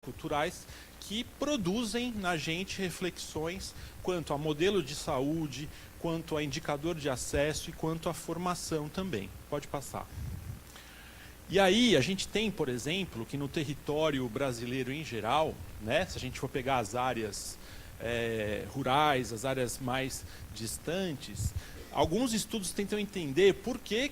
culturais que produzem na gente reflexões quanto a modelo de saúde, quanto a indicador de acesso e quanto à formação também. Pode passar. E aí a gente tem, por exemplo, que no território brasileiro em geral, né, se a gente for pegar as áreas rurais, as áreas mais distantes, alguns estudos tentam entender por que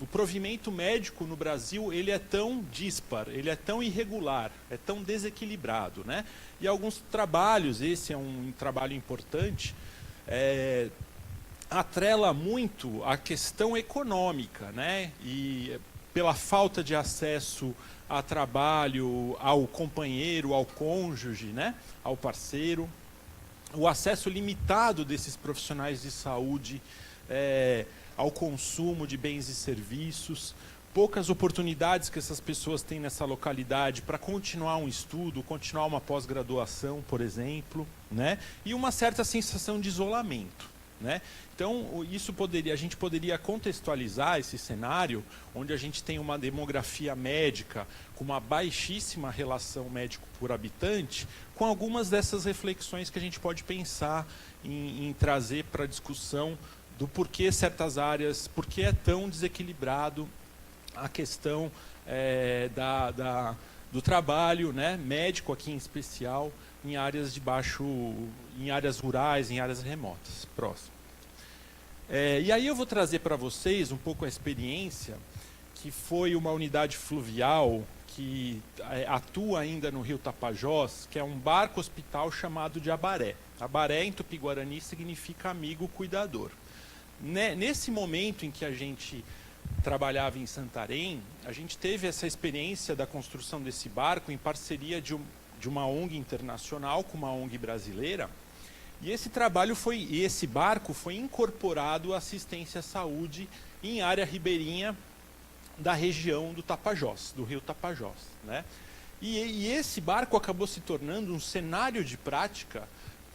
o provimento médico no Brasil ele é tão dispar, ele é tão irregular, é tão desequilibrado, né? E alguns trabalhos, esse é um trabalho importante, atrela muito a questão econômica, né? E pela falta de acesso a trabalho, ao companheiro, ao cônjuge, né? Ao parceiro, o acesso limitado desses profissionais de saúde ao consumo de bens e serviços, poucas oportunidades que essas pessoas têm nessa localidade para continuar um estudo, continuar uma pós-graduação, por exemplo, né? E uma certa sensação de isolamento, né? Então, a gente poderia contextualizar esse cenário, onde a gente tem uma demografia médica com uma baixíssima relação médico por habitante, com algumas dessas reflexões que a gente pode pensar em trazer para a discussão do porquê certas áreas, porquê é tão desequilibrado a questão do trabalho, né, médico aqui em especial, em áreas em áreas rurais, em áreas remotas. Próximo. E aí eu vou trazer para vocês um pouco a experiência que foi uma unidade fluvial que atua ainda no Rio Tapajós, que é um barco-hospital chamado de Abaré. Abaré, em Tupi-Guarani, significa amigo cuidador. Nesse momento em que a gente trabalhava em Santarém, a gente teve essa experiência da construção desse barco em parceria de uma ONG internacional com uma ONG brasileira. E esse barco foi incorporado à assistência à saúde em área ribeirinha da região do Tapajós, do Rio Tapajós, né? E esse barco acabou se tornando um cenário de prática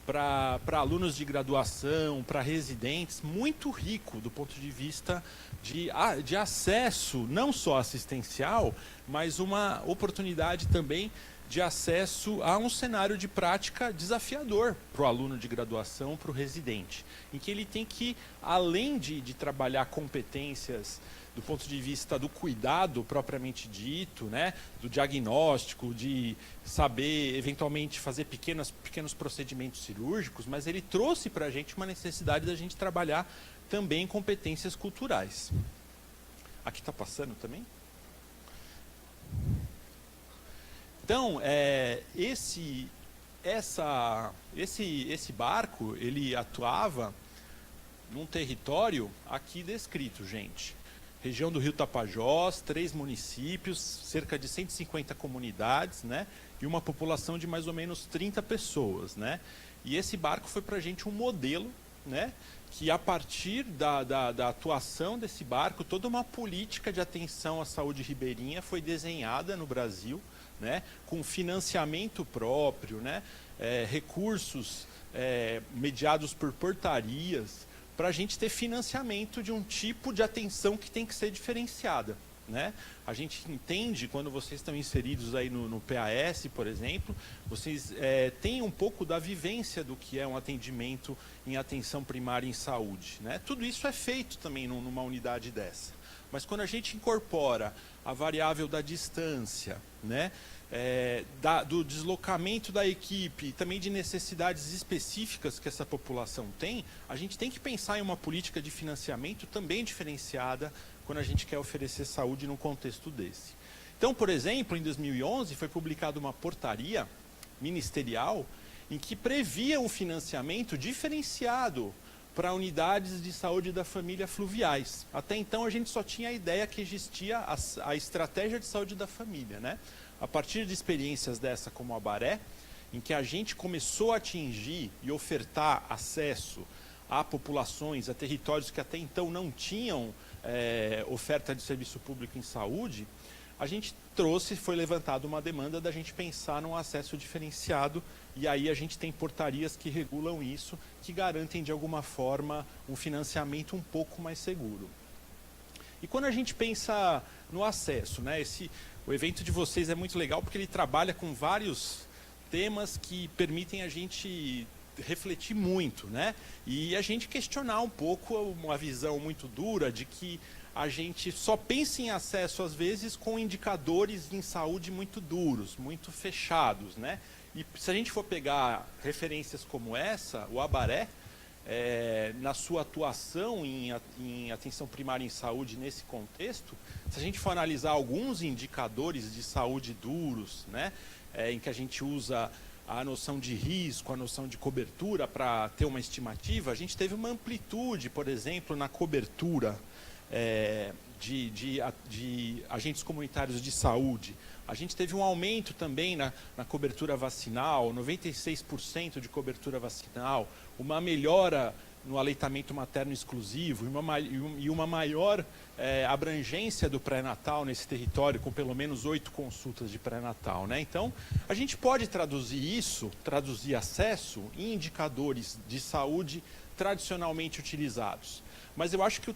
para alunos de graduação, para residentes, muito rico do ponto de vista de acesso, não só assistencial, mas uma oportunidade também de acesso a um cenário de prática desafiador para o aluno de graduação, para o residente, em que ele tem que, além de trabalhar competências do ponto de vista do cuidado propriamente dito, né, do diagnóstico, de saber eventualmente fazer pequenos procedimentos cirúrgicos, mas ele trouxe para a gente uma necessidade da gente trabalhar também competências culturais. Aqui está passando também? Então, esse barco, ele atuava num território aqui descrito, gente. Região do Rio Tapajós, 3 municípios, cerca de 150 comunidades, né? E uma população de mais ou menos 30 pessoas, né? E esse barco foi para a gente um modelo, né? Que a partir da atuação desse barco, toda uma política de atenção à saúde ribeirinha foi desenhada no Brasil, né, com financiamento próprio, né, recursos mediados por portarias, para a gente ter financiamento de um tipo de atenção que tem que ser diferenciada, né? A gente entende, quando vocês estão inseridos aí no PAS, por exemplo, vocês têm um pouco da vivência do que é um atendimento em atenção primária em saúde, né? Tudo isso é feito também numa unidade dessa. Mas quando a gente incorpora a variável da distância, né, do deslocamento da equipe, também de necessidades específicas que essa população tem, a gente tem que pensar em uma política de financiamento também diferenciada quando a gente quer oferecer saúde num contexto desse. Então, por exemplo, em 2011 foi publicada uma portaria ministerial em que previa um financiamento diferenciado para unidades de saúde da família fluviais. Até então a gente só tinha a ideia que existia a estratégia de saúde da família, né? A partir de experiências dessa como a Baré, em que a gente começou a atingir e ofertar acesso a populações, a territórios que até então não tinham oferta de serviço público em saúde, a gente foi levantada uma demanda da gente pensar num acesso diferenciado, e aí a gente tem portarias que regulam isso, que garantem de alguma forma um financiamento um pouco mais seguro. E quando a gente pensa no acesso, né? O evento de vocês é muito legal porque ele trabalha com vários temas que permitem a gente refletir muito, né? E a gente questionar um pouco uma visão muito dura de que a gente só pensa em acesso, às vezes, com indicadores em saúde muito duros, muito fechados, né? E se a gente for pegar referências como essa, o Abaré, na sua atuação em atenção primária em saúde nesse contexto, se a gente for analisar alguns indicadores de saúde duros, né, em que a gente usa a noção de risco, a noção de cobertura para ter uma estimativa, a gente teve uma amplitude, por exemplo, na cobertura de agentes comunitários de saúde. A gente teve um aumento também na cobertura vacinal, 96% de cobertura vacinal, uma melhora no aleitamento materno exclusivo e uma maior abrangência do pré-natal nesse território, com pelo menos 8 consultas de pré-natal, né? Então, a gente pode traduzir acesso em indicadores de saúde tradicionalmente utilizados. Mas eu acho que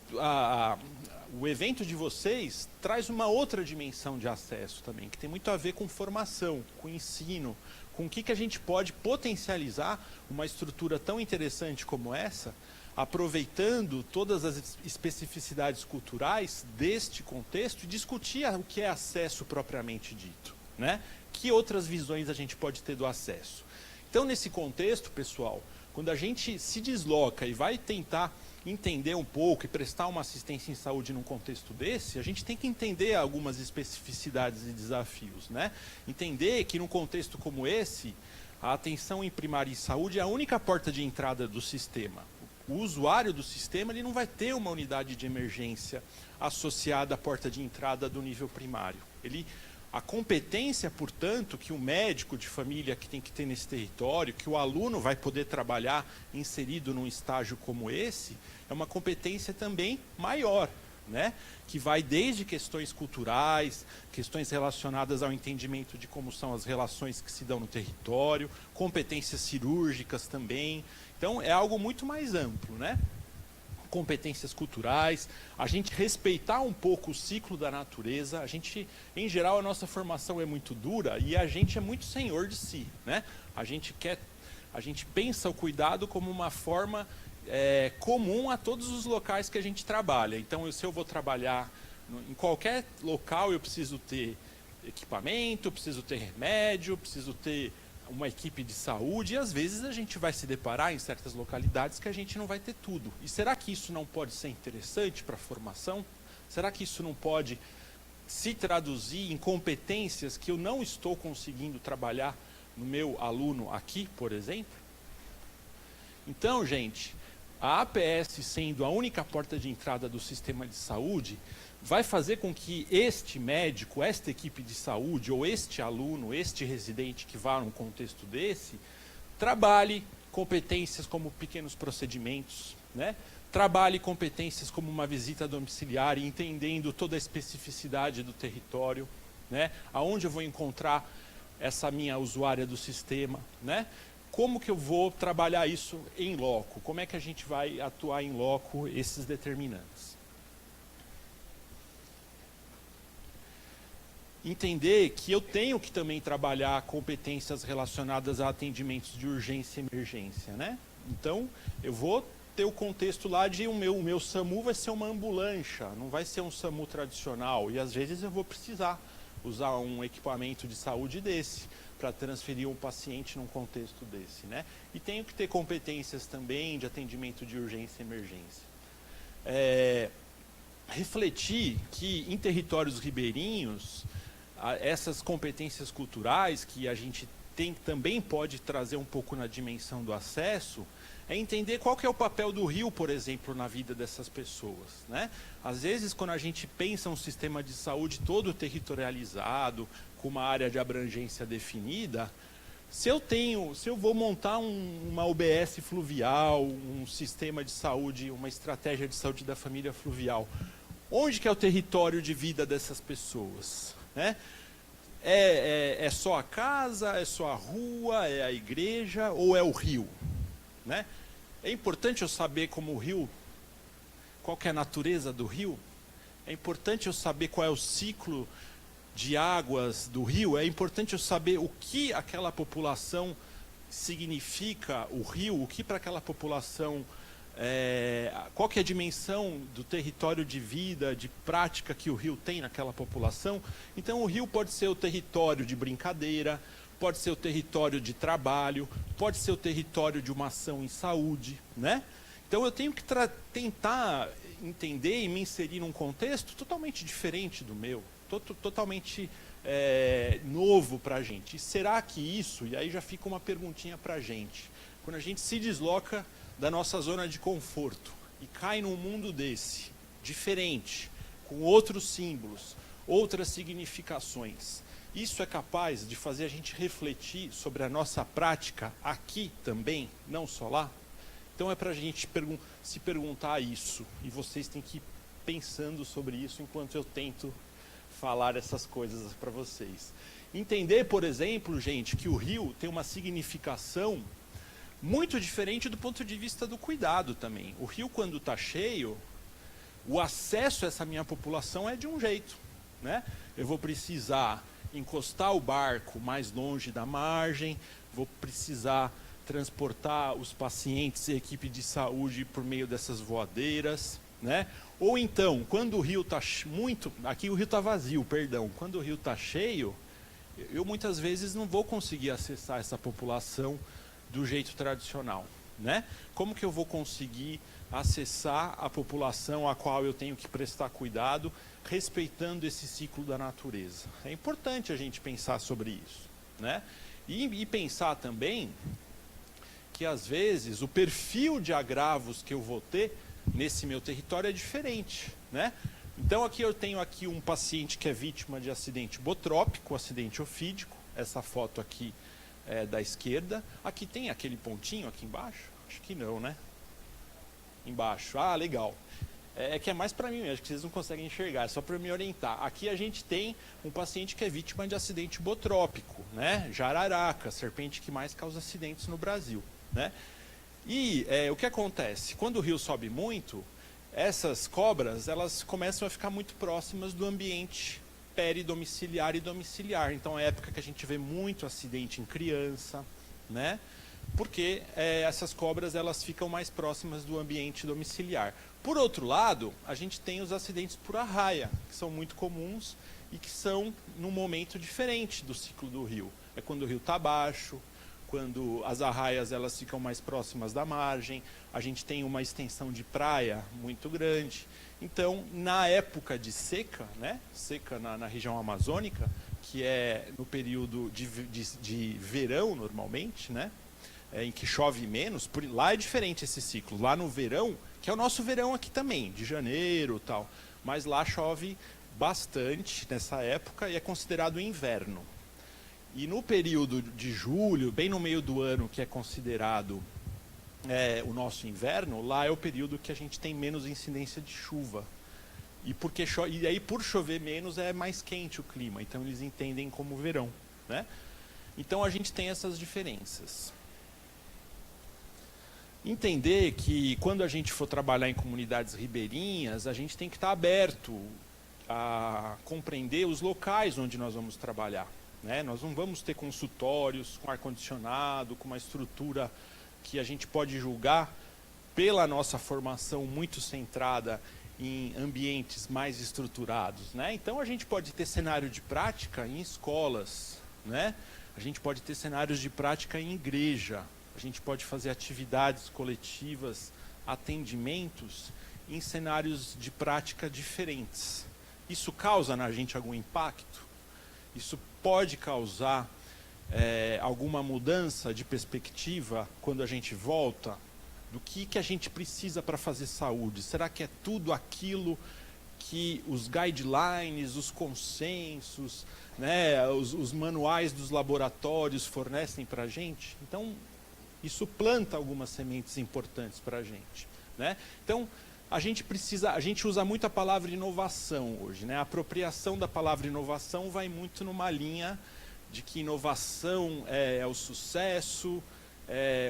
o evento de vocês traz uma outra dimensão de acesso também, que tem muito a ver com formação, com ensino, com o que a gente pode potencializar uma estrutura tão interessante como essa, aproveitando todas as especificidades culturais deste contexto e discutir o que é acesso propriamente dito, né? Que outras visões a gente pode ter do acesso? Então, nesse contexto, pessoal, quando a gente se desloca e vai tentar entender um pouco e prestar uma assistência em saúde num contexto desse, a gente tem que entender algumas especificidades e desafios, né? Entender que num contexto como esse, a atenção em primária em saúde é a única porta de entrada do sistema. O usuário do sistema ele não vai ter uma unidade de emergência associada à porta de entrada do nível primário. A competência, portanto, que o médico de família que tem que ter nesse território, que o aluno vai poder trabalhar inserido num estágio como esse, é uma competência também maior, né? Que vai desde questões culturais, questões relacionadas ao entendimento de como são as relações que se dão no território, competências cirúrgicas também. Então, é algo muito mais amplo, né? Competências culturais, a gente respeitar um pouco o ciclo da natureza. A gente, em geral, a nossa formação é muito dura e a gente é muito senhor de si, né? A gente pensa o cuidado como uma forma comum a todos os locais que a gente trabalha. Então, se eu vou trabalhar em qualquer local, eu preciso ter equipamento, preciso ter remédio, preciso ter uma equipe de saúde, e às vezes a gente vai se deparar em certas localidades que a gente não vai ter tudo. E será que isso não pode ser interessante para a formação? Será que isso não pode se traduzir em competências que eu não estou conseguindo trabalhar no meu aluno aqui, por exemplo? Então, gente, a APS sendo a única porta de entrada do sistema de saúde, vai fazer com que este médico, esta equipe de saúde, ou este aluno, este residente que vá num contexto desse, trabalhe competências como pequenos procedimentos, né? Trabalhe competências como uma visita domiciliar, entendendo toda a especificidade do território, né? Aonde eu vou encontrar essa minha usuária do sistema, né? Como que eu vou trabalhar isso em loco? Como é que a gente vai atuar em loco esses determinantes? Entender que eu tenho que também trabalhar competências relacionadas a atendimentos de urgência e emergência, né? Então, eu vou ter o contexto lá de o meu SAMU vai ser uma ambulância, não vai ser um SAMU tradicional, e às vezes eu vou precisar usar um equipamento de saúde desse para transferir um paciente num contexto desse, né? E tenho que ter competências também de atendimento de urgência e emergência. Refletir que em territórios ribeirinhos, essas competências culturais que a gente também pode trazer um pouco na dimensão do acesso, é entender qual que é o papel do rio, por exemplo, na vida dessas pessoas, né? Às vezes, quando a gente pensa um sistema de saúde todo territorializado, com uma área de abrangência definida, se eu vou montar uma UBS fluvial, um sistema de saúde, uma estratégia de saúde da família fluvial, onde que é o território de vida dessas pessoas, né? É só a casa, é só a rua, é a igreja ou é o rio, né? É importante eu saber como o rio, qual que é a natureza do rio, é importante eu saber qual é o ciclo de águas do rio, é importante eu saber o que aquela população significa, o rio, o que para aquela população, qual que é a dimensão do território de vida, de prática que o rio tem naquela população. Então o rio pode ser o território de brincadeira, pode ser o território de trabalho, pode ser o território de uma ação em saúde, né? Então eu tenho que tentar entender e me inserir num contexto totalmente diferente do meu, totalmente novo para a gente. E será que isso, e aí já fica uma perguntinha para a gente, quando a gente se desloca da nossa zona de conforto e cai num mundo desse, diferente, com outros símbolos, outras significações, isso é capaz de fazer a gente refletir sobre a nossa prática aqui também, não só lá? Então é para a gente se perguntar isso, e vocês têm que ir pensando sobre isso enquanto eu tento falar essas coisas para vocês. Entender, por exemplo, gente, que o rio tem uma significação muito diferente do ponto de vista do cuidado também. O rio, quando está cheio, o acesso a essa minha população é de um jeito, né? Eu vou precisar encostar o barco mais longe da margem, vou precisar transportar os pacientes e equipe de saúde por meio dessas voadeiras, né? Ou então, quando o rio está aqui o rio está vazio, perdão, quando o rio está cheio, eu muitas vezes não vou conseguir acessar essa população do jeito tradicional, né? Como que eu vou conseguir acessar a população a qual eu tenho que prestar cuidado, respeitando esse ciclo da natureza? É importante a gente pensar sobre isso, né? E pensar também que às vezes o perfil de agravos que eu vou ter nesse meu território é diferente, né? Então aqui eu tenho um paciente que é vítima de acidente botrópico, acidente ofídico, essa foto aqui da esquerda. Aqui tem aquele pontinho aqui embaixo? Acho que não, né? Embaixo, ah, legal. É que é mais para mim, acho que vocês não conseguem enxergar, é só para me orientar. Aqui a gente tem um paciente que é vítima de acidente botrópico, né? Jararaca, serpente que mais causa acidentes no Brasil, né? E o que acontece? Quando o rio sobe muito, essas cobras, elas começam a ficar muito próximas do ambiente peridomiciliar e domiciliar. Então é a época que a gente vê muito acidente em criança, né? Porque essas cobras, elas ficam mais próximas do ambiente domiciliar. Por outro lado, a gente tem os acidentes por arraia, que são muito comuns e que são num momento diferente do ciclo do rio. É quando o rio está baixo, quando as arraias elas ficam mais próximas da margem, a gente tem uma extensão de praia muito grande. Então, na época de seca, né, seca na região amazônica, que é no período de verão normalmente, né, em que chove menos, lá é diferente esse ciclo. Lá no verão, que é o nosso verão aqui também, de janeiro e tal, mas lá chove bastante nessa época e é considerado inverno. E no período de julho, bem no meio do ano, que é considerado o nosso inverno, lá é o período que a gente tem menos incidência de chuva. E aí, por chover menos, é mais quente o clima, então eles entendem como verão, né? Então a gente tem essas diferenças. Entender que quando a gente for trabalhar em comunidades ribeirinhas, a gente tem que estar aberto a compreender os locais onde nós vamos trabalhar, né? Nós não vamos ter consultórios com ar-condicionado, com uma estrutura que a gente pode julgar pela nossa formação muito centrada em ambientes mais estruturados, né? Então a gente pode ter cenário de prática em escolas, né? A gente pode ter cenários de prática em igreja, a gente pode fazer atividades coletivas, atendimentos em cenários de prática diferentes. Isso causa na gente algum impacto? Isso pode causar alguma mudança de perspectiva quando a gente volta? Do que a gente precisa para fazer saúde? Será que é tudo aquilo que os guidelines, os consensos, né, os manuais dos laboratórios fornecem para a gente? Então, isso planta algumas sementes importantes para a gente, né? Então, a gente usa muito a palavra inovação hoje, né? A apropriação da palavra inovação vai muito numa linha de que inovação é o sucesso,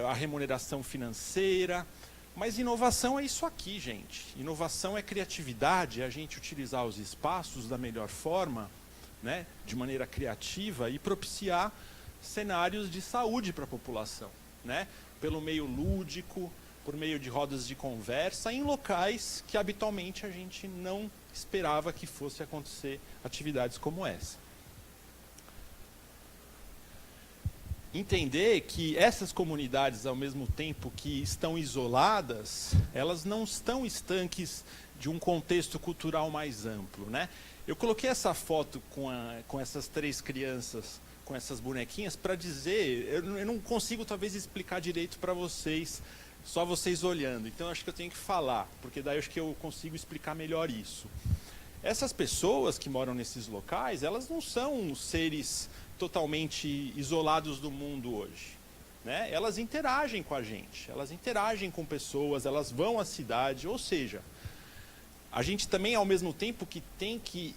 a remuneração financeira, Mas inovação é isso aqui, gente. Inovação é criatividade, é a gente utilizar os espaços da melhor forma, né, de maneira criativa e propiciar cenários de saúde para a população, né, pelo meio lúdico, por meio de rodas de conversa, em locais que habitualmente a gente não esperava que fosse acontecer atividades como essa. Entender que essas comunidades, ao mesmo tempo que estão isoladas, elas não estão estanques de um contexto cultural mais amplo, né? Eu coloquei essa foto com essas 3 crianças, com essas bonequinhas, para dizer, eu não consigo talvez explicar direito para vocês, só vocês olhando, então acho que eu tenho que falar, porque daí acho que eu consigo explicar melhor isso. Essas pessoas que moram nesses locais, elas não são seres totalmente isolados do mundo hoje, né? Elas interagem com a gente, elas interagem com pessoas, elas vão à cidade, ou seja, a gente também, ao mesmo tempo que tem que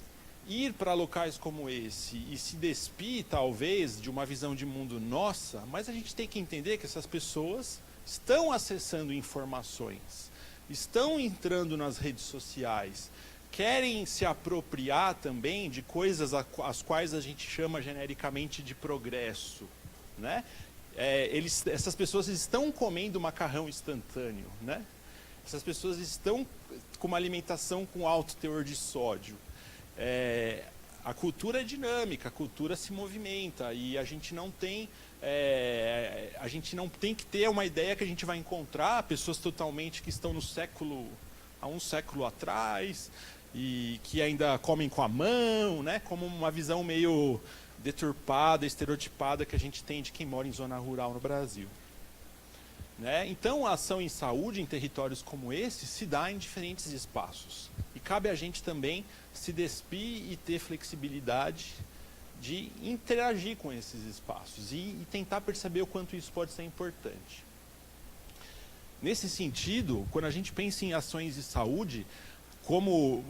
ir para locais como esse e se despir, talvez, de uma visão de mundo nossa, mas a gente tem que entender que essas pessoas estão acessando informações, estão entrando nas redes sociais, querem se apropriar também de coisas as quais a gente chama genericamente de progresso, né? Essas pessoas estão comendo macarrão instantâneo, né? Essas pessoas estão com uma alimentação com alto teor de sódio. A cultura é dinâmica, a cultura se movimenta e a gente não tem que ter uma ideia que a gente vai encontrar pessoas totalmente que estão há um século atrás e que ainda comem com a mão, né? Como uma visão meio deturpada, estereotipada que a gente tem de quem mora em zona rural no Brasil. Né? Então, a ação em saúde em territórios como esse se dá em diferentes espaços. E cabe a gente também se despir e ter flexibilidade de interagir com esses espaços e tentar perceber o quanto isso pode ser importante. Nesse sentido, quando a gente pensa em ações de saúde, como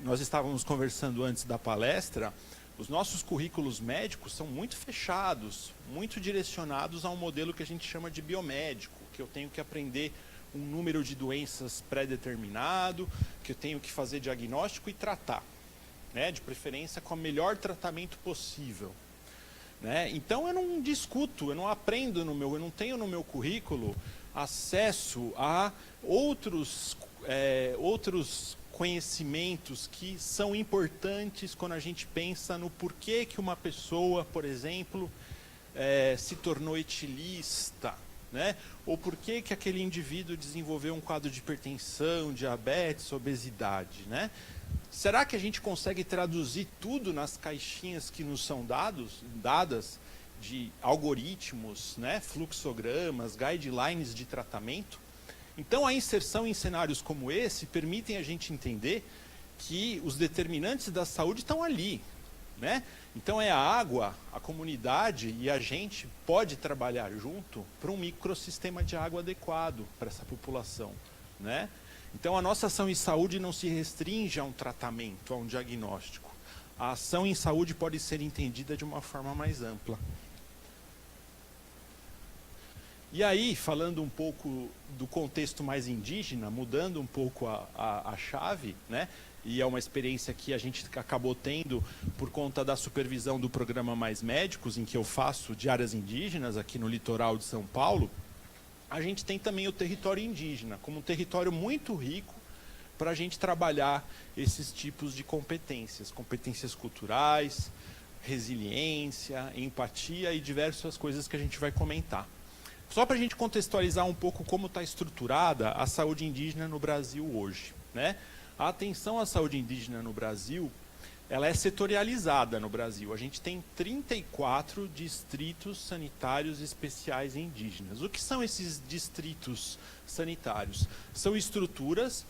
nós estávamos conversando antes da palestra, os nossos currículos médicos são muito fechados, muito direcionados a um modelo que a gente chama de biomédico, que eu tenho que aprender um número de doenças pré-determinado, que eu tenho que fazer diagnóstico e tratar, né, de preferência com o melhor tratamento possível. Né? Então eu não discuto, eu não aprendo eu não tenho no meu currículo acesso a outros conhecimentos que são importantes quando a gente pensa no porquê que uma pessoa, por exemplo, se tornou etilista, né? Ou porquê que aquele indivíduo desenvolveu um quadro de hipertensão, diabetes, obesidade, né? Será que a gente consegue traduzir tudo nas caixinhas que nos são dadas de algoritmos, né? Fluxogramas, guidelines de tratamento? Então, a inserção em cenários como esse permitem a gente entender que os determinantes da saúde estão ali, né? Então, a água, a comunidade e a gente pode trabalhar junto para um microsistema de água adequado para essa população, né? Então, a nossa ação em saúde não se restringe a um tratamento, a um diagnóstico. A ação em saúde pode ser entendida de uma forma mais ampla. E aí, falando um pouco do contexto mais indígena, mudando um pouco a chave, né? E é uma experiência que a gente acabou tendo por conta da supervisão do programa Mais Médicos, em que eu faço de áreas indígenas aqui no litoral de São Paulo. A gente tem também o território indígena, como um território muito rico para a gente trabalhar esses tipos de competências culturais, resiliência, empatia e diversas coisas que a gente vai comentar. Só para a gente contextualizar um pouco como está estruturada a saúde indígena no Brasil hoje, né? A atenção à saúde indígena no Brasil, ela é setorializada no Brasil. A gente tem 34 distritos sanitários especiais indígenas. O que são esses distritos sanitários? São estruturas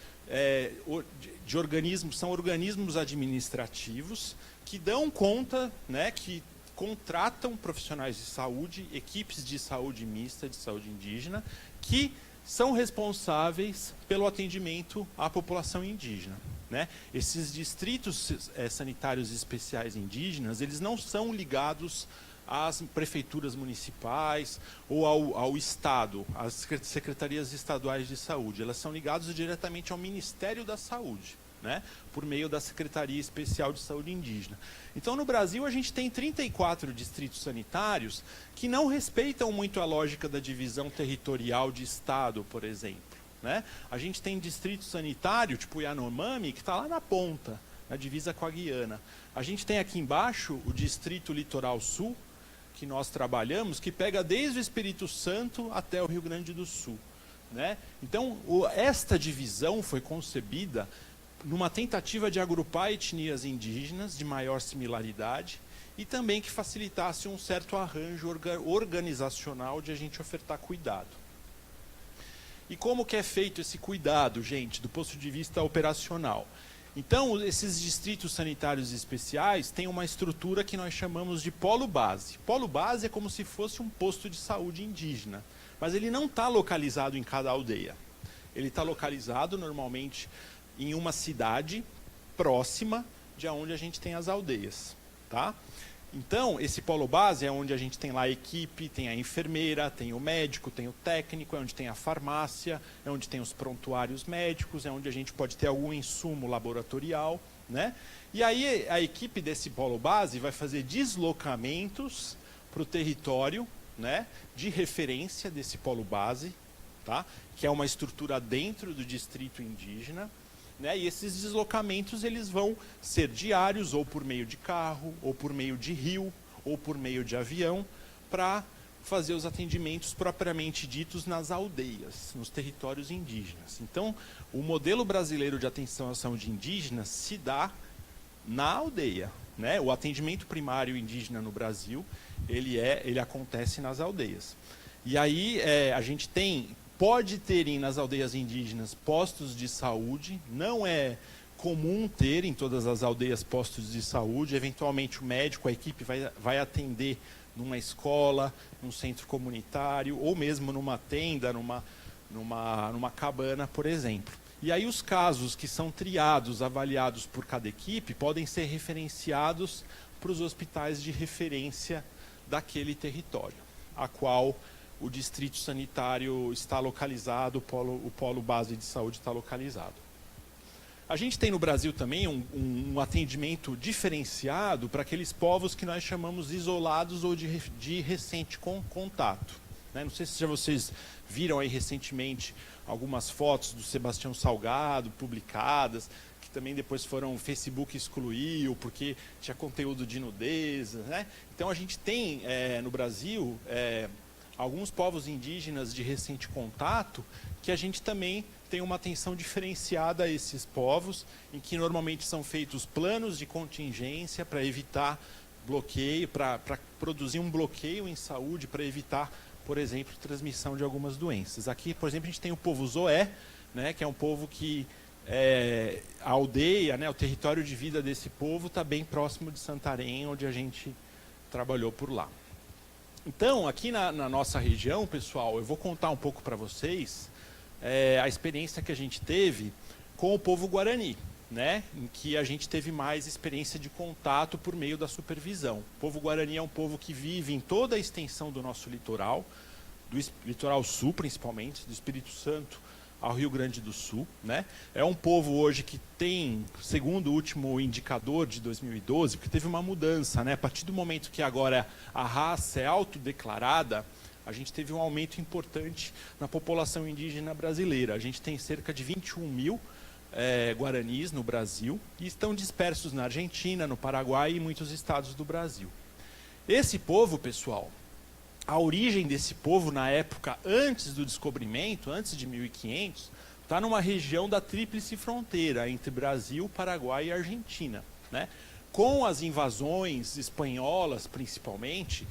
de organismos, são organismos administrativos que dão conta, né, que contratam profissionais de saúde, equipes de saúde mista, de saúde indígena, que são responsáveis pelo atendimento à população indígena. Né? Esses distritos sanitários especiais indígenas, eles não são ligados às prefeituras municipais ou ao Estado, às secretarias estaduais de saúde. Elas são ligadas diretamente ao Ministério da Saúde, né, por meio da Secretaria Especial de Saúde Indígena. Então, no Brasil, a gente tem 34 distritos sanitários que não respeitam muito a lógica da divisão territorial de Estado, por exemplo, né? A gente tem distrito sanitário, tipo Yanomami, que está lá na ponta, na divisa com a Guiana. A gente tem aqui embaixo o Distrito Litoral Sul, que nós trabalhamos, que pega desde o Espírito Santo até o Rio Grande do Sul, né? Então, esta divisão foi concebida numa tentativa de agrupar etnias indígenas de maior similaridade e também que facilitasse um certo arranjo organizacional de a gente ofertar cuidado. E como que é feito esse cuidado, gente, do ponto de vista operacional? Então, esses distritos sanitários especiais têm uma estrutura que nós chamamos de polo base. Polo base é como se fosse um posto de saúde indígena, mas ele não está localizado em cada aldeia. Ele está localizado, normalmente, em uma cidade próxima de onde a gente tem as aldeias, tá? Então, esse polo base é onde a gente tem lá a equipe, tem a enfermeira, tem o médico, tem o técnico, é onde tem a farmácia, é onde tem os prontuários médicos, é onde a gente pode ter algum insumo laboratorial, né? E aí a equipe desse polo base vai fazer deslocamentos para o território, né, de referência desse polo base, tá? Que é uma estrutura dentro do distrito indígena, né? E esses deslocamentos eles vão ser diários, ou por meio de carro, ou por meio de rio, ou por meio de avião, para fazer os atendimentos propriamente ditos nas aldeias, nos territórios indígenas. Então, o modelo brasileiro de atenção à saúde indígena se dá na aldeia, né? O atendimento primário indígena no Brasil, ele acontece nas aldeias. E aí a gente pode terem nas aldeias indígenas postos de saúde, não é comum ter em todas as aldeias postos de saúde, eventualmente o médico, a equipe vai atender numa escola, num centro comunitário, ou mesmo numa tenda, numa cabana, por exemplo. E aí os casos que são triados, avaliados por cada equipe, podem ser referenciados para os hospitais de referência daquele território, a qual o distrito sanitário está localizado, o polo base de saúde está localizado. A gente tem no Brasil também um atendimento diferenciado para aqueles povos que nós chamamos isolados ou de recente contato, né? Não sei se vocês viram aí recentemente algumas fotos do Sebastião Salgado publicadas, que também depois o Facebook excluiu porque tinha conteúdo de nudez, né? Então a gente tem no Brasil alguns povos indígenas de recente contato que a gente também tem uma atenção diferenciada a esses povos, em que normalmente são feitos planos de contingência para evitar bloqueio, para produzir um bloqueio em saúde, para evitar, por exemplo, transmissão de algumas doenças. Aqui, por exemplo, a gente tem o povo Zoé, né, que é um povo que a aldeia, né, o território de vida desse povo está bem próximo de Santarém, onde a gente trabalhou por lá. Então, aqui na nossa região, pessoal, eu vou contar um pouco para vocês a experiência que a gente teve com o povo Guarani, né, em que a gente teve mais experiência de contato por meio da supervisão. O povo Guarani é um povo que vive em toda a extensão do nosso litoral, do litoral sul principalmente, do Espírito Santo ao Rio Grande do Sul, né? É um povo hoje que tem, segundo o último indicador de 2012, porque teve uma mudança, né? A partir do momento que agora a raça é autodeclarada, a gente teve um aumento importante na população indígena brasileira. A gente tem cerca de 21 mil guaranis no Brasil e estão dispersos na Argentina, no Paraguai e em muitos estados do Brasil. Esse povo, pessoal, a origem desse povo na época antes do descobrimento, antes de 1500, está numa região da tríplice fronteira entre Brasil, Paraguai e Argentina, né? Com as invasões espanholas, principalmente,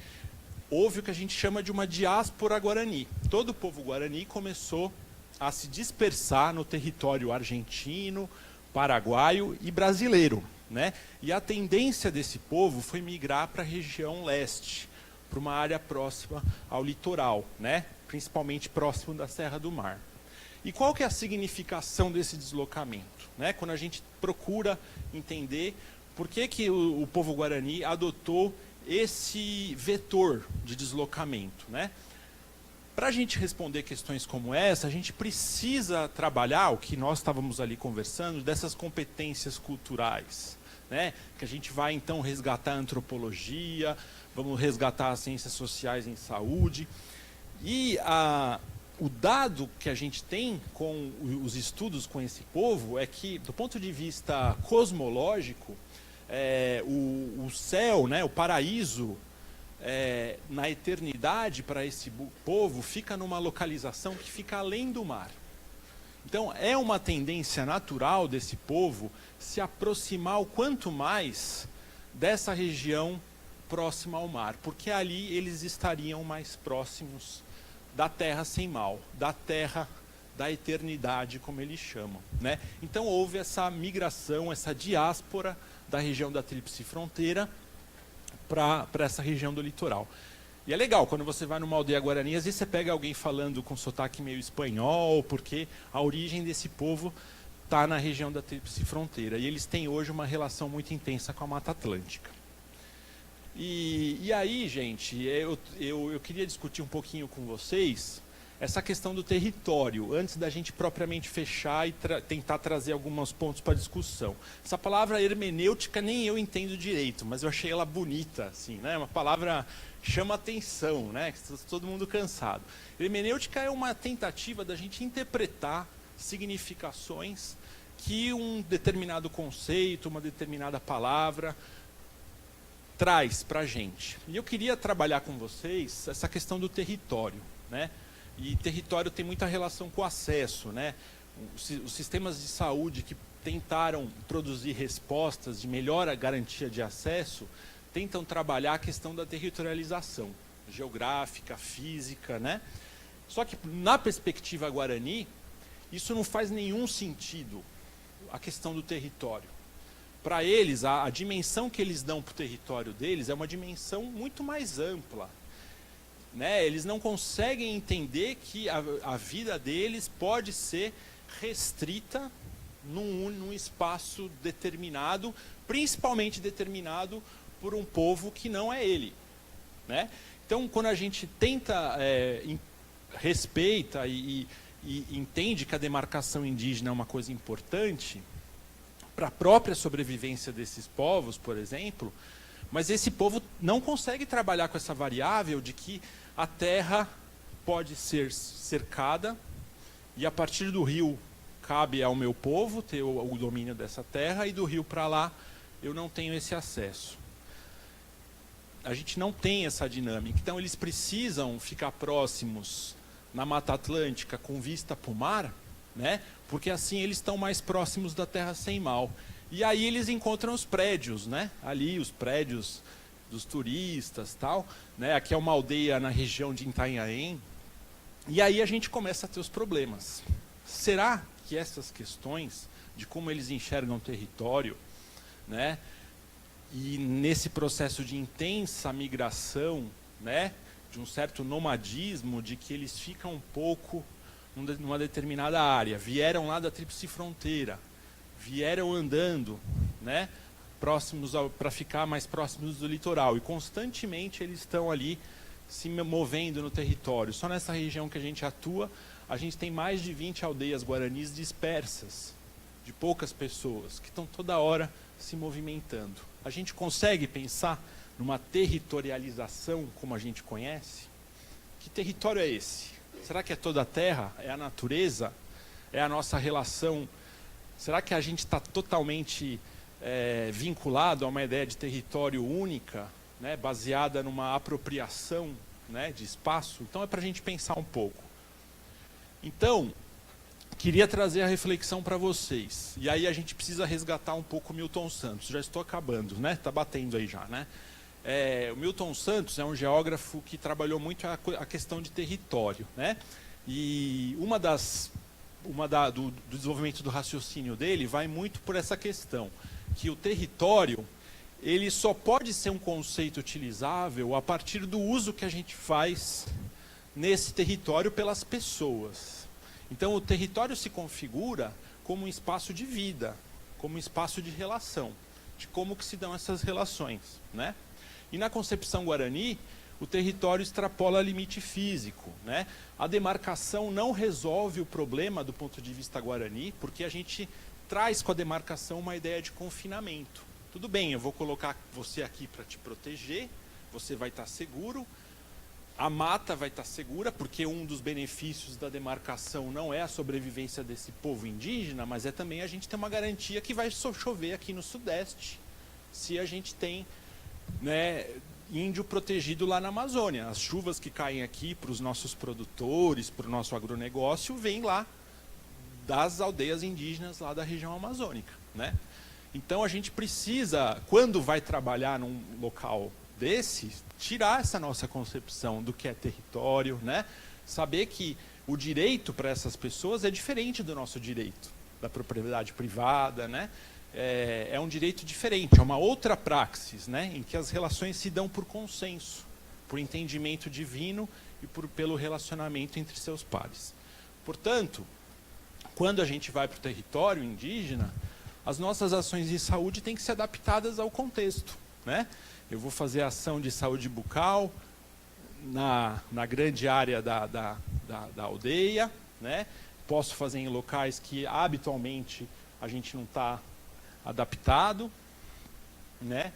houve o que a gente chama de uma diáspora guarani. Todo o povo guarani começou a se dispersar no território argentino, paraguaio e brasileiro, né? E a tendência desse povo foi migrar para a região leste, para uma área próxima ao litoral, né? Principalmente próximo da Serra do Mar. E qual que é a significação desse deslocamento, né? Quando a gente procura entender por que o povo Guarani adotou esse vetor de deslocamento, né? Para a gente responder questões como essa, a gente precisa trabalhar o que nós estávamos ali conversando, dessas competências culturais, né? Que a gente vai então resgatar a antropologia, vamos resgatar as ciências sociais em saúde. E o dado que a gente tem com os estudos com esse povo é que, do ponto de vista cosmológico, o céu, né, o paraíso, na eternidade para esse povo fica numa localização que fica além do mar. Então é uma tendência natural desse povo se aproximar o quanto mais dessa região próxima ao mar, porque ali eles estariam mais próximos da terra sem mal, da terra da eternidade, como eles chamam, né? Então houve essa migração, essa diáspora da região da tríplice fronteira para essa região do litoral. E é legal, quando você vai numa aldeia guarani, às vezes você pega alguém falando com sotaque meio espanhol, porque a origem desse povo está na região da tríplice fronteira. E eles têm hoje uma relação muito intensa com a Mata Atlântica. E aí, gente, eu queria discutir um pouquinho com vocês essa questão do território, antes da gente propriamente fechar e tentar trazer alguns pontos para discussão. Essa palavra hermenêutica nem eu entendo direito, mas eu achei ela bonita, assim, né? Uma palavra que chama atenção, né? Que está todo mundo cansado. Hermenêutica é uma tentativa da gente interpretar significações que um determinado conceito, uma determinada palavra traz para a gente. E eu queria trabalhar com vocês essa questão do território, né? E território tem muita relação com o acesso, né? Os sistemas de saúde que tentaram produzir respostas de melhor garantia de acesso tentam trabalhar a questão da territorialização geográfica, física, né? Só que na perspectiva guarani, isso não faz nenhum sentido, a questão do território. Para eles, a dimensão que eles dão para o território deles é uma dimensão muito mais ampla. Né? Eles não conseguem entender que a vida deles pode ser restrita num espaço determinado, principalmente determinado por um povo que não é ele. Né? Então, quando a gente tenta, respeita e entende que a demarcação indígena é uma coisa importante para a própria sobrevivência desses povos, por exemplo, mas esse povo não consegue trabalhar com essa variável de que a terra pode ser cercada e a partir do rio cabe ao meu povo ter o domínio dessa terra e do rio para lá eu não tenho esse acesso. A gente não tem essa dinâmica, então eles precisam ficar próximos na Mata Atlântica com vista para o mar, né? Porque assim eles estão mais próximos da terra sem mal. E aí eles encontram os prédios, né? Ali os prédios dos turistas, tal, né? Aqui é uma aldeia na região de Itanhaém. E aí a gente começa a ter os problemas. Será que essas questões de como eles enxergam o território, né? E nesse processo de intensa migração, né? De um certo nomadismo, de que eles ficam um pouco numa determinada área, vieram lá da tríplice fronteira, vieram andando, né, próximos para ficar mais próximos do litoral, e constantemente eles estão ali se movendo no território. Só nessa região que a gente atua, a gente tem mais de 20 aldeias guaranis dispersas, de poucas pessoas, que estão toda hora se movimentando. A gente consegue pensar numa territorialização como a gente conhece? Que território é esse? Será que é toda a terra? É a natureza? É a nossa relação? Será que a gente está totalmente vinculado a uma ideia de território única, né, baseada numa apropriação, né, de espaço? Então é para a gente pensar um pouco. Então, queria trazer a reflexão para vocês. E aí a gente precisa resgatar um pouco o Milton Santos. Já estou acabando, né? Está batendo aí já, né? O Milton Santos é um geógrafo que trabalhou muito a questão de território, né? E do desenvolvimento do raciocínio dele vai muito por essa questão, que o território ele só pode ser um conceito utilizável a partir do uso que a gente faz nesse território pelas pessoas. Então o território se configura como um espaço de vida, como um espaço de relação, de como que se dão essas relações, né? E na concepção Guarani, o território extrapola limite físico, né? A demarcação não resolve o problema do ponto de vista Guarani, porque a gente traz com a demarcação uma ideia de confinamento. Tudo bem, eu vou colocar você aqui para te proteger, você vai estar seguro, a mata vai estar segura, porque um dos benefícios da demarcação não é a sobrevivência desse povo indígena, mas é também a gente ter uma garantia que vai chover aqui no Sudeste, se a gente tem, né, índio protegido lá na Amazônia. As chuvas que caem aqui para os nossos produtores, para o nosso agronegócio, vêm lá das aldeias indígenas lá da região amazônica, né? Então a gente precisa, quando vai trabalhar num local desse, tirar essa nossa concepção do que é território, né? Saber que o direito para essas pessoas é diferente do nosso direito da propriedade privada, né? É um direito diferente, é uma outra praxis, né? Em que as relações se dão por consenso, por entendimento divino e pelo relacionamento entre seus pares. Portanto, quando a gente vai para o território indígena, as nossas ações de saúde têm que ser adaptadas ao contexto, né? Eu vou fazer ação de saúde bucal na grande área da aldeia, né? Posso fazer em locais que habitualmente a gente não está adaptado, né?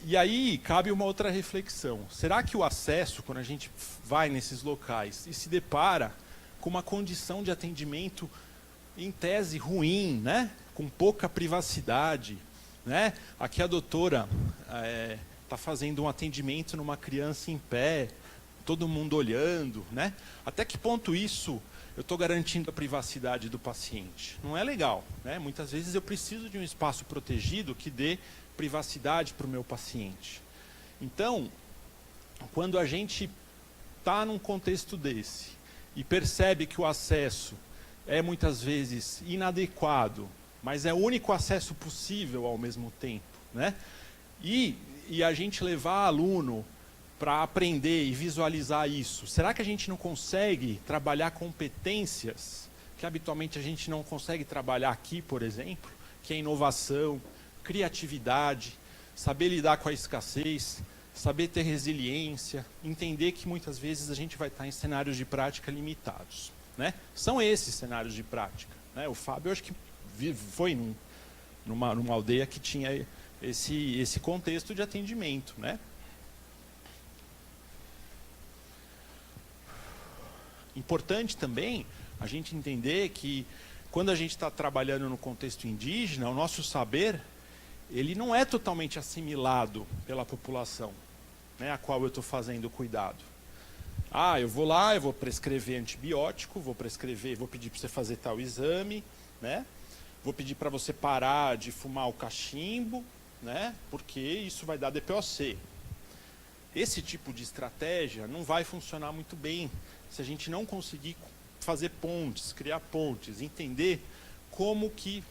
E aí cabe uma outra reflexão. Será que o acesso, quando a gente vai nesses locais e se depara com uma condição de atendimento em tese ruim, né? Com pouca privacidade, né? Aqui a doutora está fazendo um atendimento numa criança em pé, todo mundo olhando, né? Até que ponto isso eu estou garantindo a privacidade do paciente? Não é legal, né? Muitas vezes eu preciso de um espaço protegido que dê privacidade para o meu paciente. Então, quando a gente está num contexto desse e percebe que o acesso é muitas vezes inadequado, mas é o único acesso possível ao mesmo tempo, né? E a gente levar aluno para aprender e visualizar isso. Será que a gente não consegue trabalhar competências que habitualmente a gente não consegue trabalhar aqui, por exemplo, que é inovação, criatividade, saber lidar com a escassez, saber ter resiliência, entender que muitas vezes a gente vai estar em cenários de prática limitados, né? São esses cenários de prática, né? O Fábio, eu acho que foi numa aldeia que tinha esse contexto de atendimento, né? Importante também a gente entender que quando a gente está trabalhando no contexto indígena, o nosso saber ele não é totalmente assimilado pela população, né, a qual eu estou fazendo cuidado. Eu vou lá, eu vou prescrever antibiótico, vou pedir para você fazer tal exame, né? Vou pedir para você parar de fumar o cachimbo, né? Porque isso vai dar DPOC. Esse tipo de estratégia não vai funcionar muito bem se a gente não conseguir fazer pontes, criar pontes, entender como que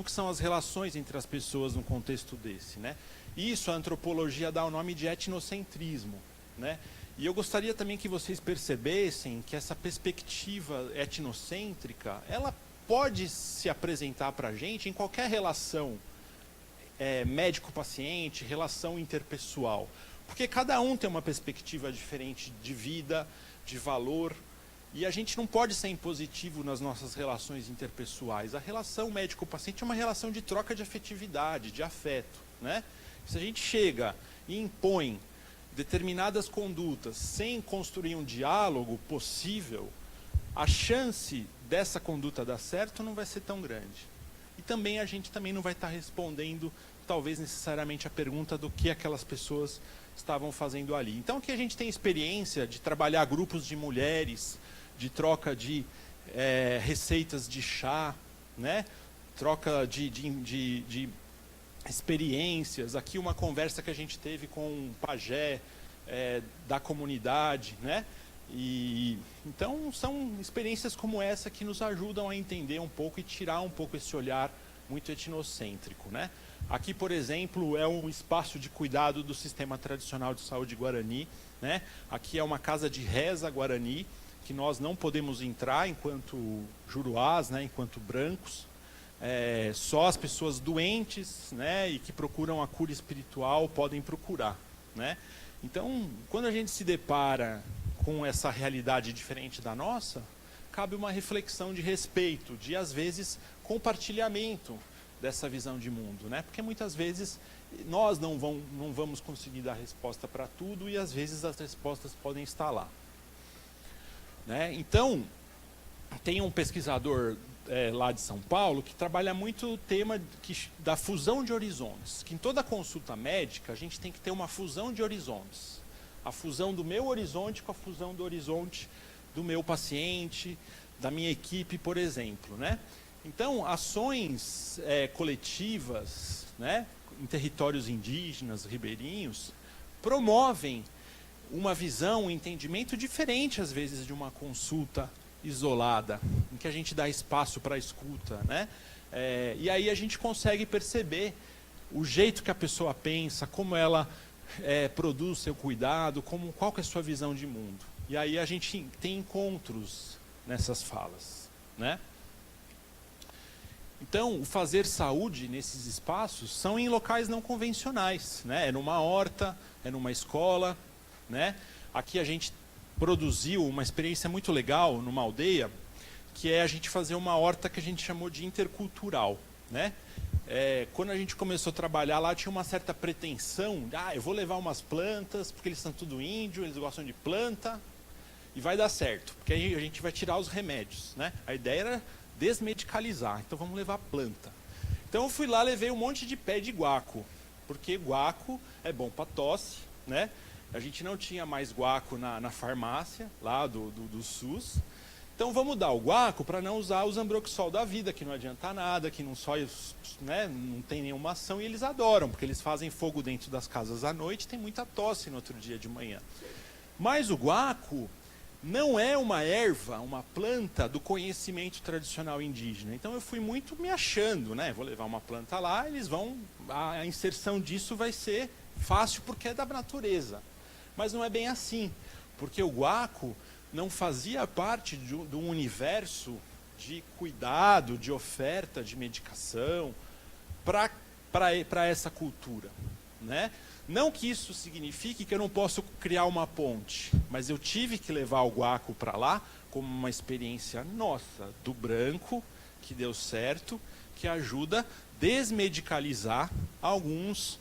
são as relações entre as pessoas num contexto desse, né? Isso a antropologia dá o nome de etnocentrismo, né? E eu gostaria também que vocês percebessem que essa perspectiva etnocêntrica, ela pode se apresentar para a gente em qualquer relação médico-paciente, relação interpessoal. Porque cada um tem uma perspectiva diferente de vida, de valor, e a gente não pode ser impositivo nas nossas relações interpessoais. A relação médico-paciente é uma relação de troca de afetividade, de afeto, né? Se a gente chega e impõe determinadas condutas sem construir um diálogo possível, a chance dessa conduta dar certo não vai ser tão grande. E também a gente também não vai estar respondendo, talvez necessariamente, a pergunta do que aquelas pessoas estavam fazendo ali. Então aqui a gente tem experiência de trabalhar grupos de mulheres, de troca de receitas de chá, né? Troca de experiências. Aqui uma conversa que a gente teve com um pajé da comunidade, né? E então são experiências como essa que nos ajudam a entender um pouco e tirar um pouco esse olhar muito etnocêntrico, né? Aqui, por exemplo, é um espaço de cuidado do sistema tradicional de saúde Guarani, né? Aqui é uma casa de reza Guarani, que nós não podemos entrar enquanto juruás, né? Enquanto brancos. só as pessoas doentes, né, e que procuram a cura espiritual podem procurar, né? Então, quando a gente se depara com essa realidade diferente da nossa, cabe uma reflexão de respeito, de, às vezes, compartilhamento dessa visão de mundo, né? Porque muitas vezes nós não vamos conseguir dar resposta para tudo e, às vezes, as respostas podem estar lá, né? Então, tem um pesquisador lá de São Paulo que trabalha muito o tema da fusão de horizontes, que em toda consulta médica a gente tem que ter uma fusão de horizontes. A fusão do meu horizonte com a fusão do horizonte do meu paciente, da minha equipe, por exemplo, né? Então, ações coletivas, né, em territórios indígenas, ribeirinhos, promovem uma visão, um entendimento diferente, às vezes, de uma consulta isolada, em que a gente dá espaço para a escuta, né? E aí a gente consegue perceber o jeito que a pessoa pensa, como ela produz seu cuidado, qual que é a sua visão de mundo. E aí a gente tem encontros nessas falas, né? Então, o fazer saúde nesses espaços são em locais não convencionais, né? É numa horta, é numa escola, né? Aqui a gente produziu uma experiência muito legal numa aldeia, que é a gente fazer uma horta que a gente chamou de intercultural, né? Quando a gente começou a trabalhar lá, tinha uma certa pretensão, eu vou levar umas plantas, porque eles são tudo índio, eles gostam de planta, e vai dar certo, porque aí a gente vai tirar os remédios, né? A ideia era desmedicalizar, então vamos levar planta. Então eu fui lá, levei um monte de pé de guaco, porque guaco é bom para tosse, né? A gente não tinha mais guaco na farmácia, lá do SUS. Então vamos dar o guaco para não usar o Ambroxol da vida, que não adianta nada, que não só, né, não tem nenhuma ação, e eles adoram, porque eles fazem fogo dentro das casas à noite, tem muita tosse no outro dia de manhã. Mas o guaco não é uma erva, uma planta do conhecimento tradicional indígena. Então eu fui muito me achando, né? Vou levar uma planta lá, a inserção disso vai ser fácil porque é da natureza. Mas não é bem assim, porque o guaco não fazia parte de um universo de cuidado, de oferta de medicação para essa cultura, né? Não que isso signifique que eu não posso criar uma ponte, mas eu tive que levar o guaco para lá como uma experiência nossa, do branco, que deu certo, que ajuda a desmedicalizar alguns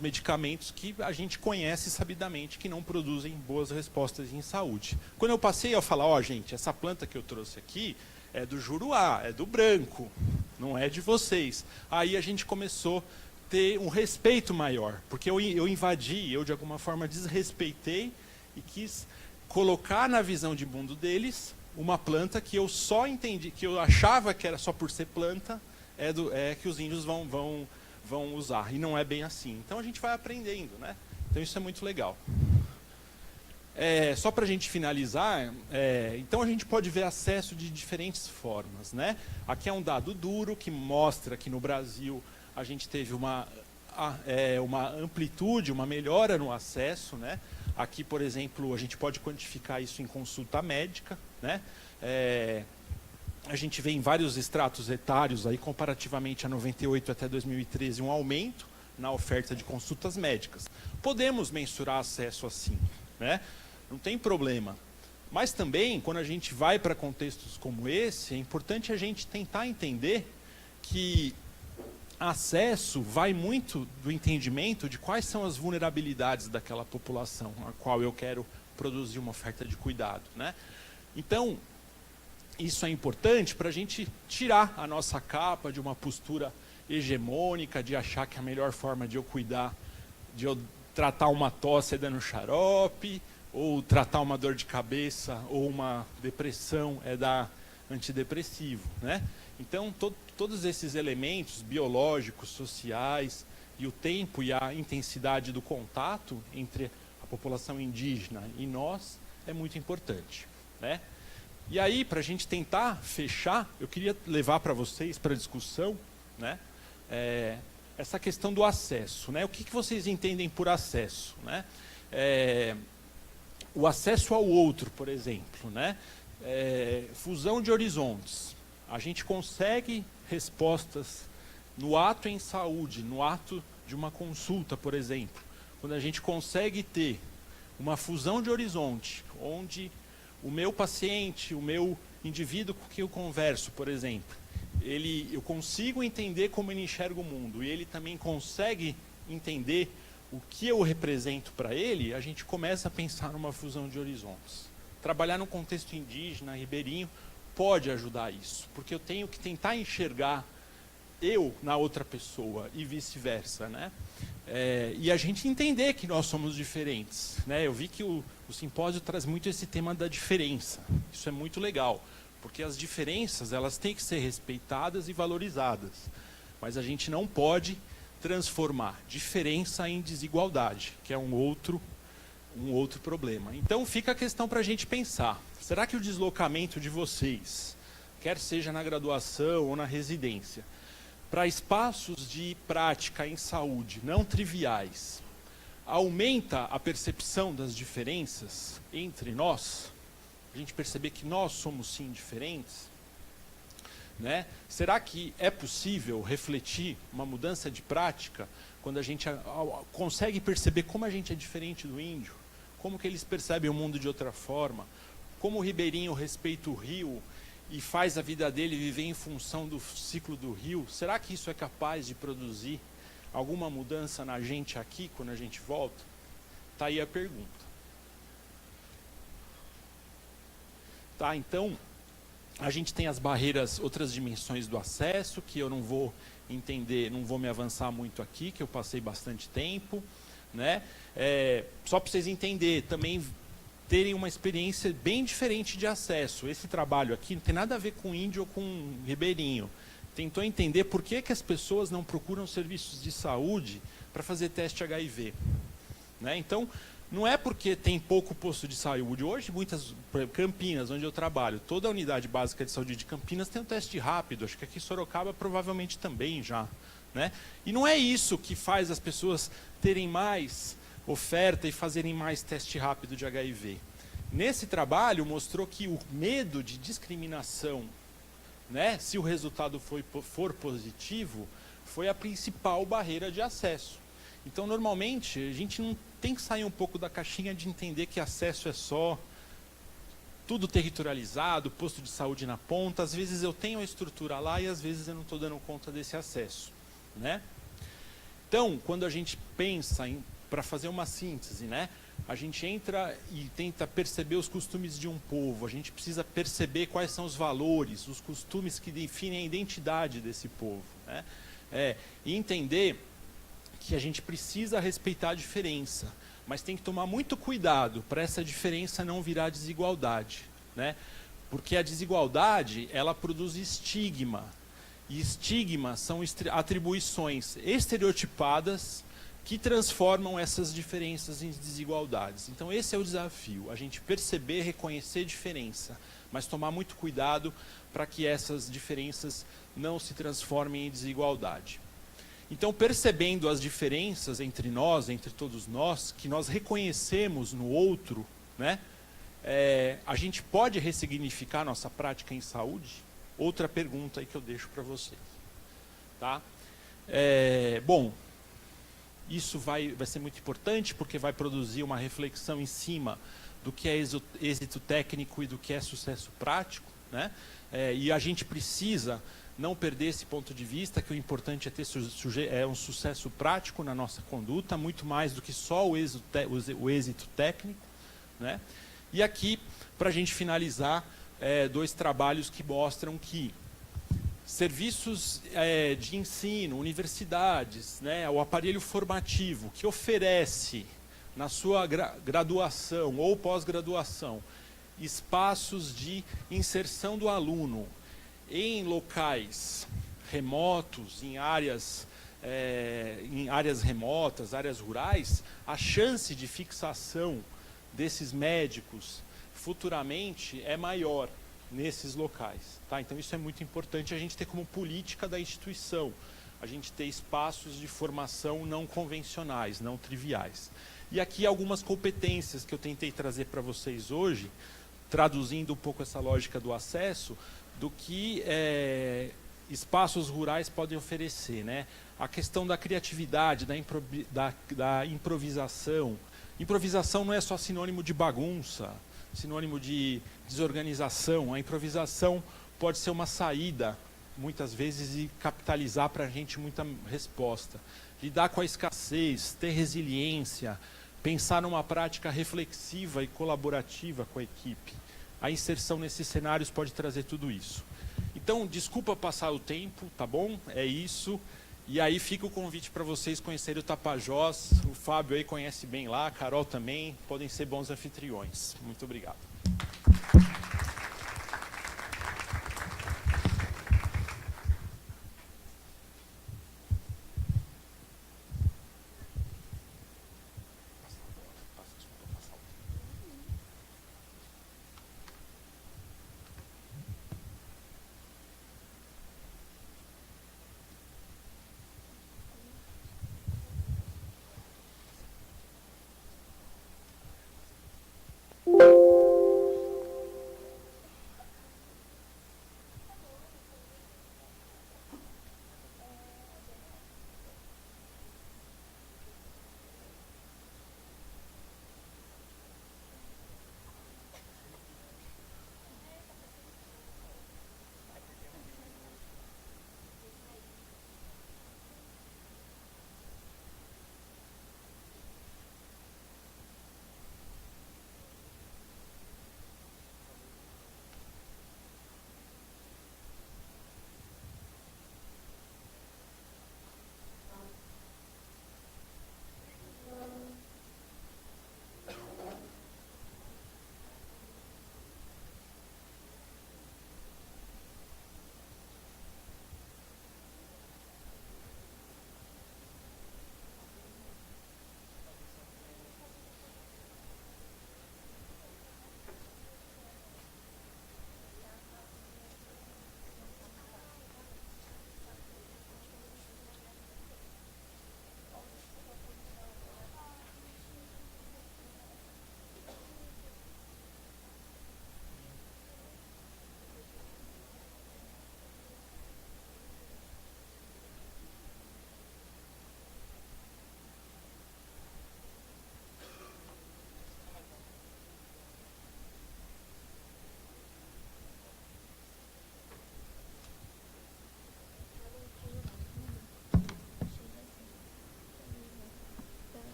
medicamentos que a gente conhece sabidamente que não produzem boas respostas em saúde. Quando eu passei a falar, gente, essa planta que eu trouxe aqui é do Juruá, é do branco, não é de vocês. Aí a gente começou a ter um respeito maior, porque eu invadi, eu de alguma forma desrespeitei e quis colocar na visão de mundo deles uma planta que eu só entendi, que eu achava que era só por ser planta, que os índios vão usar, e não é bem assim. Então a gente vai aprendendo, né? Então isso é muito legal. Só para a gente finalizar, então a gente pode ver acesso de diferentes formas, né? Aqui é um dado duro que mostra que no Brasil a gente teve uma amplitude, uma melhora no acesso, né? Aqui, por exemplo, a gente pode quantificar isso em consulta médica, né? A gente vê em vários estratos etários, aí, comparativamente a 98 até 2013, um aumento na oferta de consultas médicas. Podemos mensurar acesso assim, né? Não tem problema. Mas também, quando a gente vai para contextos como esse, é importante a gente tentar entender que acesso vai muito do entendimento de quais são as vulnerabilidades daquela população a qual eu quero produzir uma oferta de cuidado, né? Então, isso é importante para a gente tirar a nossa capa de uma postura hegemônica, de achar que a melhor forma de eu cuidar, de eu tratar uma tosse é dando xarope, ou tratar uma dor de cabeça ou uma depressão é dar antidepressivo, né? Então, todos esses elementos biológicos, sociais, e o tempo e a intensidade do contato entre a população indígena e nós é muito importante, né? E aí, para a gente tentar fechar, eu queria levar para vocês, para a discussão, né, essa questão do acesso, né? O que vocês entendem por acesso, né? O acesso ao outro, por exemplo, né? Fusão de horizontes. A gente consegue respostas no ato em saúde, no ato de uma consulta, por exemplo. Quando a gente consegue ter uma fusão de horizonte, onde o meu paciente, o meu indivíduo com quem eu converso, por exemplo, eu consigo entender como ele enxerga o mundo e ele também consegue entender o que eu represento para ele, a gente começa a pensar numa fusão de horizontes. Trabalhar no contexto indígena, ribeirinho, pode ajudar isso, porque eu tenho que tentar enxergar eu na outra pessoa e vice-versa, né? E a gente entender que nós somos diferentes, né? Eu vi que o simpósio traz muito esse tema da diferença. Isso é muito legal, porque as diferenças elas têm que ser respeitadas e valorizadas, mas a gente não pode transformar diferença em desigualdade, que é um outro problema. Então fica a questão para a gente pensar. Será que o deslocamento de vocês, quer seja na graduação ou na residência, para espaços de prática em saúde não triviais, aumenta a percepção das diferenças entre nós? A gente perceber que nós somos sim diferentes? Né? Será que é possível refletir uma mudança de prática quando a gente consegue perceber como a gente é diferente do índio? Como que eles percebem o mundo de outra forma? Como o ribeirinho respeita o rio e faz a vida dele viver em função do ciclo do rio? Será que isso é capaz de produzir alguma mudança na gente aqui, quando a gente volta? Está aí a pergunta. Tá, então, a gente tem as barreiras, outras dimensões do acesso, que eu não vou entender, não vou me avançar muito aqui, que eu passei bastante tempo, né? Só para vocês entenderem, também terem uma experiência bem diferente de acesso. Esse trabalho aqui não tem nada a ver com índio ou com ribeirinho. Tentou entender por que as pessoas não procuram serviços de saúde para fazer teste HIV. Né? Então, não é porque tem pouco posto de saúde. Hoje, muitas, por exemplo, Campinas, onde eu trabalho, toda a unidade básica de saúde de Campinas tem um teste rápido. Acho que aqui em Sorocaba provavelmente também já. Né? E não é isso que faz as pessoas terem mais oferta e fazerem mais teste rápido de HIV. Nesse trabalho mostrou que o medo de discriminação, né, se o resultado for positivo, foi a principal barreira de acesso. Então, normalmente, a gente não tem que sair um pouco da caixinha de entender que acesso é só tudo territorializado, posto de saúde na ponta. Às vezes eu tenho a estrutura lá e às vezes eu não estou dando conta desse acesso. Né? Então, quando a gente pensa para fazer uma síntese, né, a gente entra e tenta perceber os costumes de um povo, a gente precisa perceber quais são os valores, os costumes que definem a identidade desse povo. Né? E entender que a gente precisa respeitar a diferença, mas tem que tomar muito cuidado para essa diferença não virar desigualdade. Né? Porque a desigualdade, ela produz estigma. E estigma são atribuições estereotipadas que transformam essas diferenças em desigualdades. Então esse é o desafio, a gente perceber, reconhecer diferença, mas tomar muito cuidado para que essas diferenças não se transformem em desigualdade. Então, percebendo as diferenças entre nós, entre todos nós, que nós reconhecemos no outro, né, a gente pode ressignificar nossa prática em saúde? Outra pergunta aí que eu deixo para vocês. Tá? Bom, isso vai ser muito importante porque vai produzir uma reflexão em cima do que é êxito técnico e do que é sucesso prático. Né? E a gente precisa não perder esse ponto de vista, que o importante é ter um sucesso prático na nossa conduta, muito mais do que só o êxito técnico. Né? E aqui, para a gente finalizar, dois trabalhos que mostram que serviços de ensino, universidades, né, o aparelho formativo que oferece na sua graduação ou pós-graduação espaços de inserção do aluno em locais remotos, em áreas remotas, áreas rurais, a chance de fixação desses médicos futuramente é maior nesses locais. Tá? Então isso é muito importante a gente ter como política da instituição, a gente ter espaços de formação não convencionais, não triviais. E aqui algumas competências que eu tentei trazer para vocês hoje, traduzindo um pouco essa lógica do acesso, do que espaços rurais podem oferecer, né? A questão da criatividade, da improvisação. Improvisação não é só sinônimo de bagunça, sinônimo de desorganização. A improvisação pode ser uma saída, muitas vezes, e capitalizar para a gente muita resposta. Lidar com a escassez, ter resiliência, pensar numa prática reflexiva e colaborativa com a equipe. A inserção nesses cenários pode trazer tudo isso. Então, desculpa passar o tempo, tá bom? É isso. E aí fica o convite para vocês conhecerem o Tapajós. O Fábio aí conhece bem lá, a Carol também. Podem ser bons anfitriões. Muito obrigado.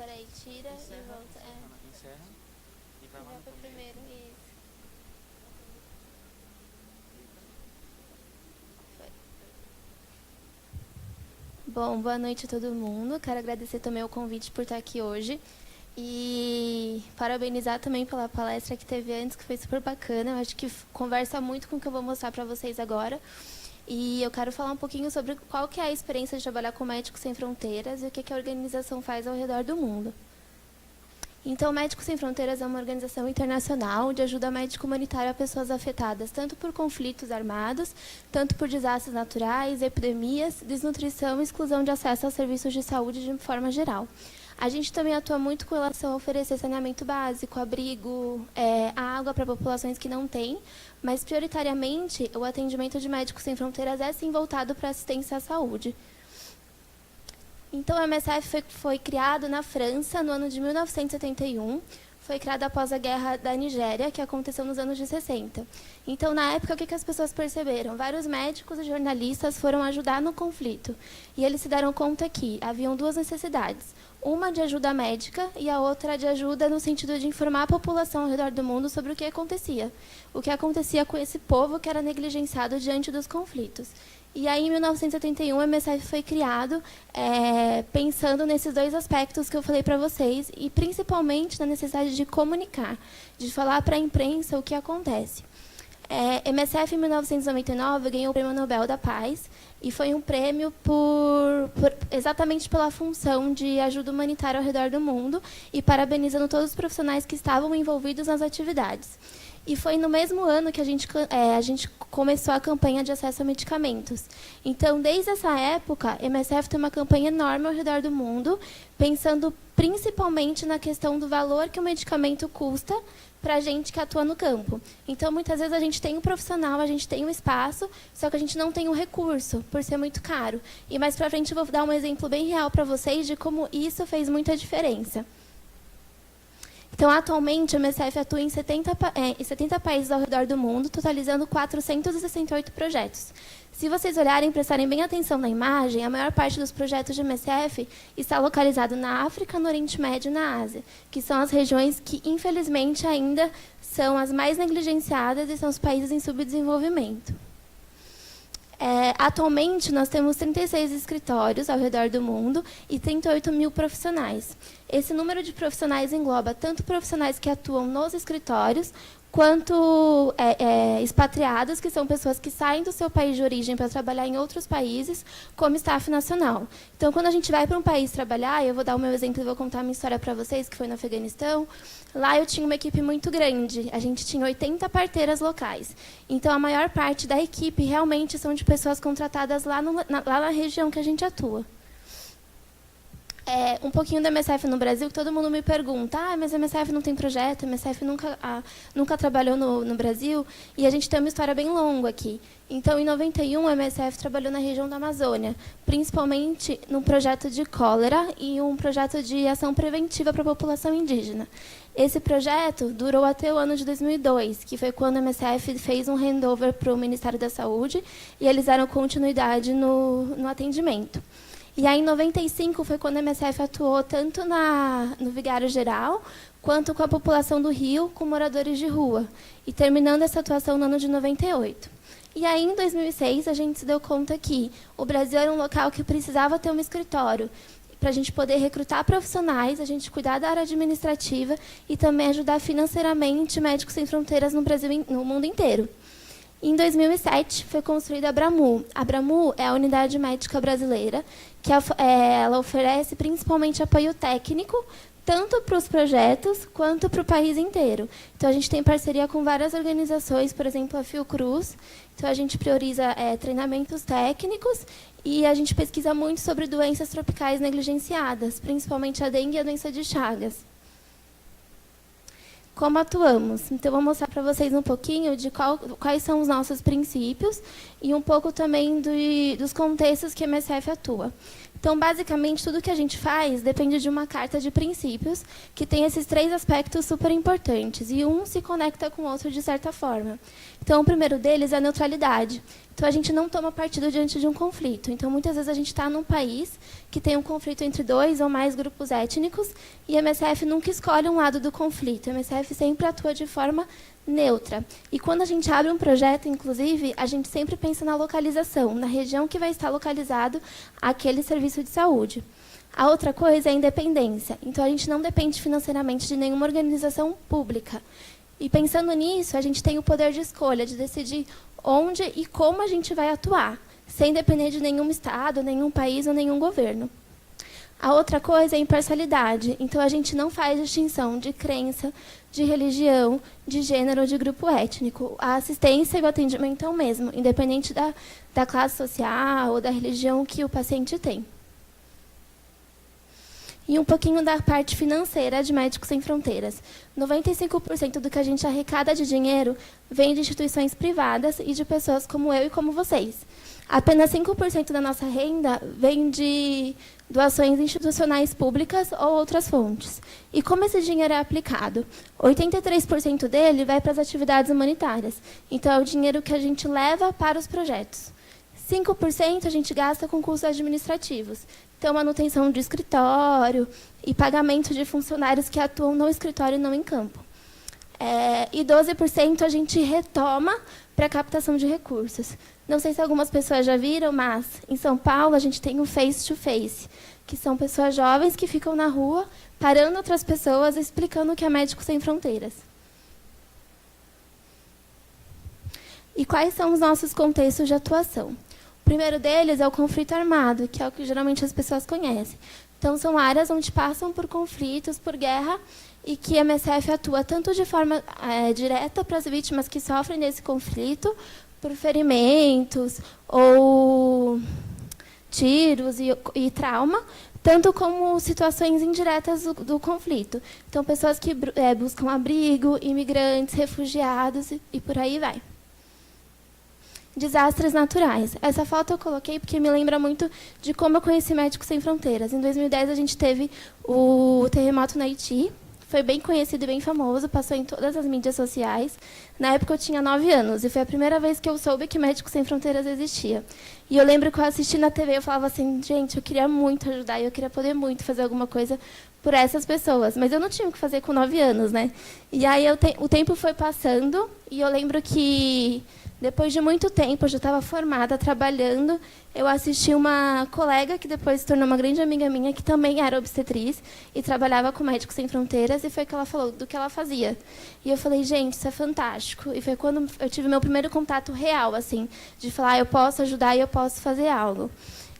Peraí, tira Encerra, e volta. Encerra e vai lá Vai no pro começo. primeiro, isso. Foi. Bom, boa noite a todo mundo. Quero agradecer também o convite por estar aqui hoje. E parabenizar também pela palestra que teve antes, que foi super bacana. Eu acho que conversa muito com o que eu vou mostrar para vocês agora. E eu quero falar um pouquinho sobre qual que é a experiência de trabalhar com Médicos Sem Fronteiras e o que a organização faz ao redor do mundo. Então, Médicos Sem Fronteiras é uma organização internacional de ajuda médica humanitária a pessoas afetadas tanto por conflitos armados, tanto por desastres naturais, epidemias, desnutrição e exclusão de acesso aos serviços de saúde de forma geral. A gente também atua muito com relação a oferecer saneamento básico, abrigo, água para populações que não têm, mas, prioritariamente, o atendimento de Médicos Sem Fronteiras é, sim, voltado para assistência à saúde. Então, o MSF foi criado na França, no ano de 1971. Foi criado após a Guerra da Nigéria, que aconteceu nos anos de 60. Então, na época, o que as pessoas perceberam? Vários médicos e jornalistas foram ajudar no conflito. E eles se deram conta que haviam duas necessidades. Uma de ajuda médica e a outra de ajuda no sentido de informar a população ao redor do mundo sobre o que acontecia. O que acontecia com esse povo que era negligenciado diante dos conflitos. E aí, em 1971, o MSF foi criado pensando nesses dois aspectos que eu falei para vocês, e principalmente na necessidade de comunicar, de falar para a imprensa o que acontece. MSF, em 1999, ganhou o Prêmio Nobel da Paz, e foi um prêmio exatamente pela função de ajuda humanitária ao redor do mundo, e parabenizando todos os profissionais que estavam envolvidos nas atividades. E foi no mesmo ano que a gente começou a campanha de acesso a medicamentos. Então, desde essa época, a MSF tem uma campanha enorme ao redor do mundo, pensando principalmente na questão do valor que o medicamento custa para a gente que atua no campo. Então, muitas vezes, a gente tem um profissional, a gente tem um espaço, só que a gente não tem um recurso, por ser muito caro. E mais para frente, eu vou dar um exemplo bem real para vocês de como isso fez muita diferença. Então, atualmente, a MSF atua em 70 países ao redor do mundo, totalizando 468 projetos. Se vocês olharem e prestarem bem atenção na imagem, a maior parte dos projetos de MSF está localizado na África, no Oriente Médio e na Ásia, que são as regiões que, infelizmente, ainda são as mais negligenciadas e são os países em subdesenvolvimento. Atualmente, nós temos 36 escritórios ao redor do mundo e 38 mil profissionais. Esse número de profissionais engloba tanto profissionais que atuam nos escritórios, quanto expatriados, que são pessoas que saem do seu país de origem para trabalhar em outros países, como staff nacional. Então, quando a gente vai para um país trabalhar, eu vou dar o meu exemplo e vou contar a minha história para vocês, que foi no Afeganistão. Lá eu tinha uma equipe muito grande, a gente tinha 80 parteiras locais. Então, a maior parte da equipe realmente são de pessoas contratadas lá na região que a gente atua. Um pouquinho da MSF no Brasil, que todo mundo me pergunta, mas a MSF não tem projeto, a MSF nunca trabalhou no Brasil, e a gente tem uma história bem longa aqui. Então, em 91, a MSF trabalhou na região da Amazônia, principalmente num projeto de cólera e um projeto de ação preventiva para a população indígena. Esse projeto durou até o ano de 2002, que foi quando a MSF fez um handover para o Ministério da Saúde, e eles deram continuidade no atendimento. E aí, em 95, foi quando a MSF atuou tanto no Vigário Geral, quanto com a população do Rio, com moradores de rua, e terminando essa atuação no ano de 98. E aí, em 2006, a gente se deu conta que o Brasil era um local que precisava ter um escritório, para a gente poder recrutar profissionais, a gente cuidar da área administrativa e também ajudar financeiramente Médicos Sem Fronteiras no Brasil e no mundo inteiro. Em 2007, foi construída a Bramu. A Bramu é a unidade médica brasileira, que ela oferece principalmente apoio técnico, tanto para os projetos, quanto para o país inteiro. Então, a gente tem parceria com várias organizações, por exemplo, a Fiocruz. Então, a gente prioriza treinamentos técnicos e a gente pesquisa muito sobre doenças tropicais negligenciadas, principalmente a dengue e a doença de Chagas. Como atuamos? Então, eu vou mostrar para vocês um pouquinho de quais são os nossos princípios e um pouco também dos contextos que a MSF atua. Então, basicamente, tudo que a gente faz depende de uma carta de princípios que tem esses 3 aspectos super importantes, e um se conecta com o outro de certa forma. Então, o primeiro deles é a neutralidade. Então, a gente não toma partido diante de um conflito. Então, muitas vezes a gente está num país que tem um conflito entre 2 ou mais grupos étnicos e a MSF nunca escolhe um lado do conflito. A MSF sempre atua de forma neutra. E quando a gente abre um projeto, inclusive, a gente sempre pensa na localização, na região que vai estar localizado aquele serviço de saúde. A outra coisa é a independência. Então, a gente não depende financeiramente de nenhuma organização pública. E pensando nisso, a gente tem o poder de escolha, de decidir onde e como a gente vai atuar, sem depender de nenhum estado, nenhum país ou nenhum governo. A outra coisa é a imparcialidade. Então, a gente não faz distinção de crença, de religião, de gênero ou de grupo étnico. A assistência e o atendimento é o mesmo, independente da classe social ou da religião que o paciente tem. E um pouquinho da parte financeira de Médicos Sem Fronteiras. 95% do que a gente arrecada de dinheiro vem de instituições privadas e de pessoas como eu e como vocês. Apenas 5% da nossa renda vem de doações institucionais públicas ou outras fontes. E como esse dinheiro é aplicado? 83% dele vai para as atividades humanitárias. Então, é o dinheiro que a gente leva para os projetos. 5% a gente gasta com custos administrativos. Então, manutenção de escritório e pagamento de funcionários que atuam no escritório e não em campo. E 12% a gente retoma para captação de recursos. Não sei se algumas pessoas já viram, mas em São Paulo a gente tem o Face to Face, que são pessoas jovens que ficam na rua, parando outras pessoas, explicando o que é Médicos Sem Fronteiras. E quais são os nossos contextos de atuação? O primeiro deles é o conflito armado, que é o que geralmente as pessoas conhecem. Então, são áreas onde passam por conflitos, por guerra, e que a MSF atua tanto de forma direta para as vítimas que sofrem desse conflito, por ferimentos ou tiros e trauma, tanto como situações indiretas do conflito. Então, pessoas que buscam abrigo, imigrantes, refugiados e por aí vai. Desastres naturais. Essa foto eu coloquei porque me lembra muito de como eu conheci Médicos Sem Fronteiras. Em 2010, a gente teve o terremoto no Haiti. Foi bem conhecido e bem famoso, passou em todas as mídias sociais. Na época, eu tinha 9 anos, e foi a primeira vez que eu soube que Médicos Sem Fronteiras existia. E eu lembro que eu assisti na TV, eu falava assim, gente, eu queria muito ajudar, eu queria poder muito fazer alguma coisa por essas pessoas. Mas eu não tinha o que fazer com 9 anos, né? E aí o tempo foi passando, e eu lembro que depois de muito tempo, eu já estava formada, trabalhando, eu assisti uma colega que depois se tornou uma grande amiga minha, que também era obstetriz e trabalhava com Médicos Sem Fronteiras, e foi que ela falou do que ela fazia. E eu falei, gente, isso é fantástico. E foi quando eu tive meu primeiro contato real, assim, de falar, eu posso ajudar e eu posso fazer algo.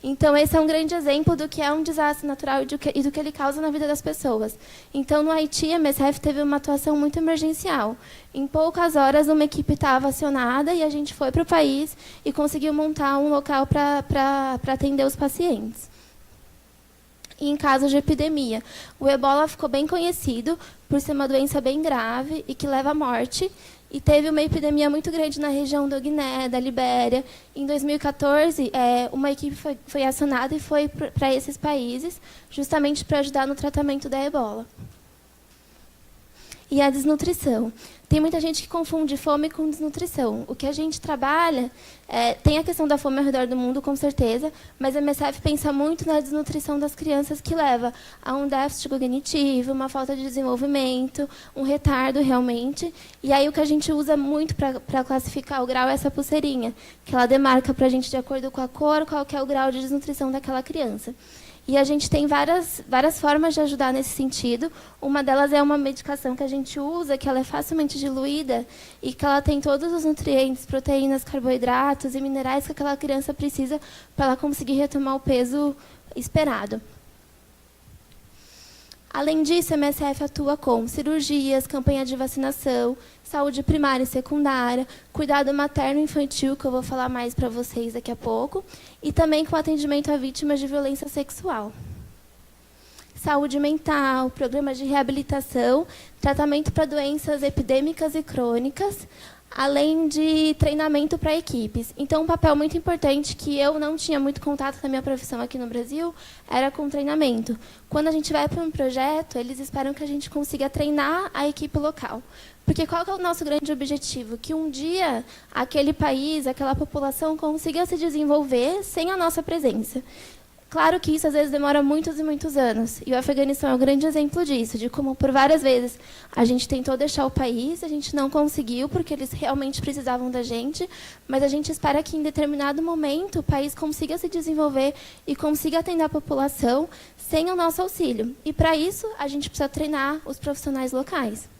Então, esse é um grande exemplo do que é um desastre natural e do que ele causa na vida das pessoas. Então, no Haiti, a MSF teve uma atuação muito emergencial. Em poucas horas, uma equipe estava acionada e a gente foi para o país e conseguiu montar um local para atender os pacientes. E em casos de epidemia, o ebola ficou bem conhecido por ser uma doença bem grave e que leva à morte. E teve uma epidemia muito grande na região do Guiné, da Libéria. Em 2014, uma equipe foi acionada e foi para esses países, justamente para ajudar no tratamento da ebola. E a desnutrição. Tem muita gente que confunde fome com desnutrição. O que a gente trabalha, tem a questão da fome ao redor do mundo, com certeza, mas a MSF pensa muito na desnutrição das crianças, que leva a um déficit cognitivo, uma falta de desenvolvimento, um retardo realmente. E aí o que a gente usa muito para classificar o grau é essa pulseirinha, que ela demarca para a gente, de acordo com a cor, qual que é o grau de desnutrição daquela criança. E a gente tem várias formas de ajudar nesse sentido. Uma delas é uma medicação que a gente usa, que ela é facilmente diluída e que ela tem todos os nutrientes, proteínas, carboidratos e minerais que aquela criança precisa para ela conseguir retomar o peso esperado. Além disso, a MSF atua com cirurgias, campanha de vacinação, saúde primária e secundária, cuidado materno-infantil, que eu vou falar mais para vocês daqui a pouco, e também com atendimento a vítimas de violência sexual. Saúde mental, programas de reabilitação, tratamento para doenças epidêmicas e crônicas, além de treinamento para equipes. Então, um papel muito importante que eu não tinha muito contato na minha profissão aqui no Brasil era com treinamento. Quando a gente vai para um projeto, eles esperam que a gente consiga treinar a equipe local. Porque qual que é o nosso grande objetivo? Que um dia aquele país, aquela população consiga se desenvolver sem a nossa presença. Claro que isso, às vezes, demora muitos e muitos anos. E o Afeganistão é um grande exemplo disso, de como, por várias vezes, a gente tentou deixar o país, a gente não conseguiu, porque eles realmente precisavam da gente, mas a gente espera que, em determinado momento, o país consiga se desenvolver e consiga atender a população sem o nosso auxílio. E, para isso, a gente precisa treinar os profissionais locais.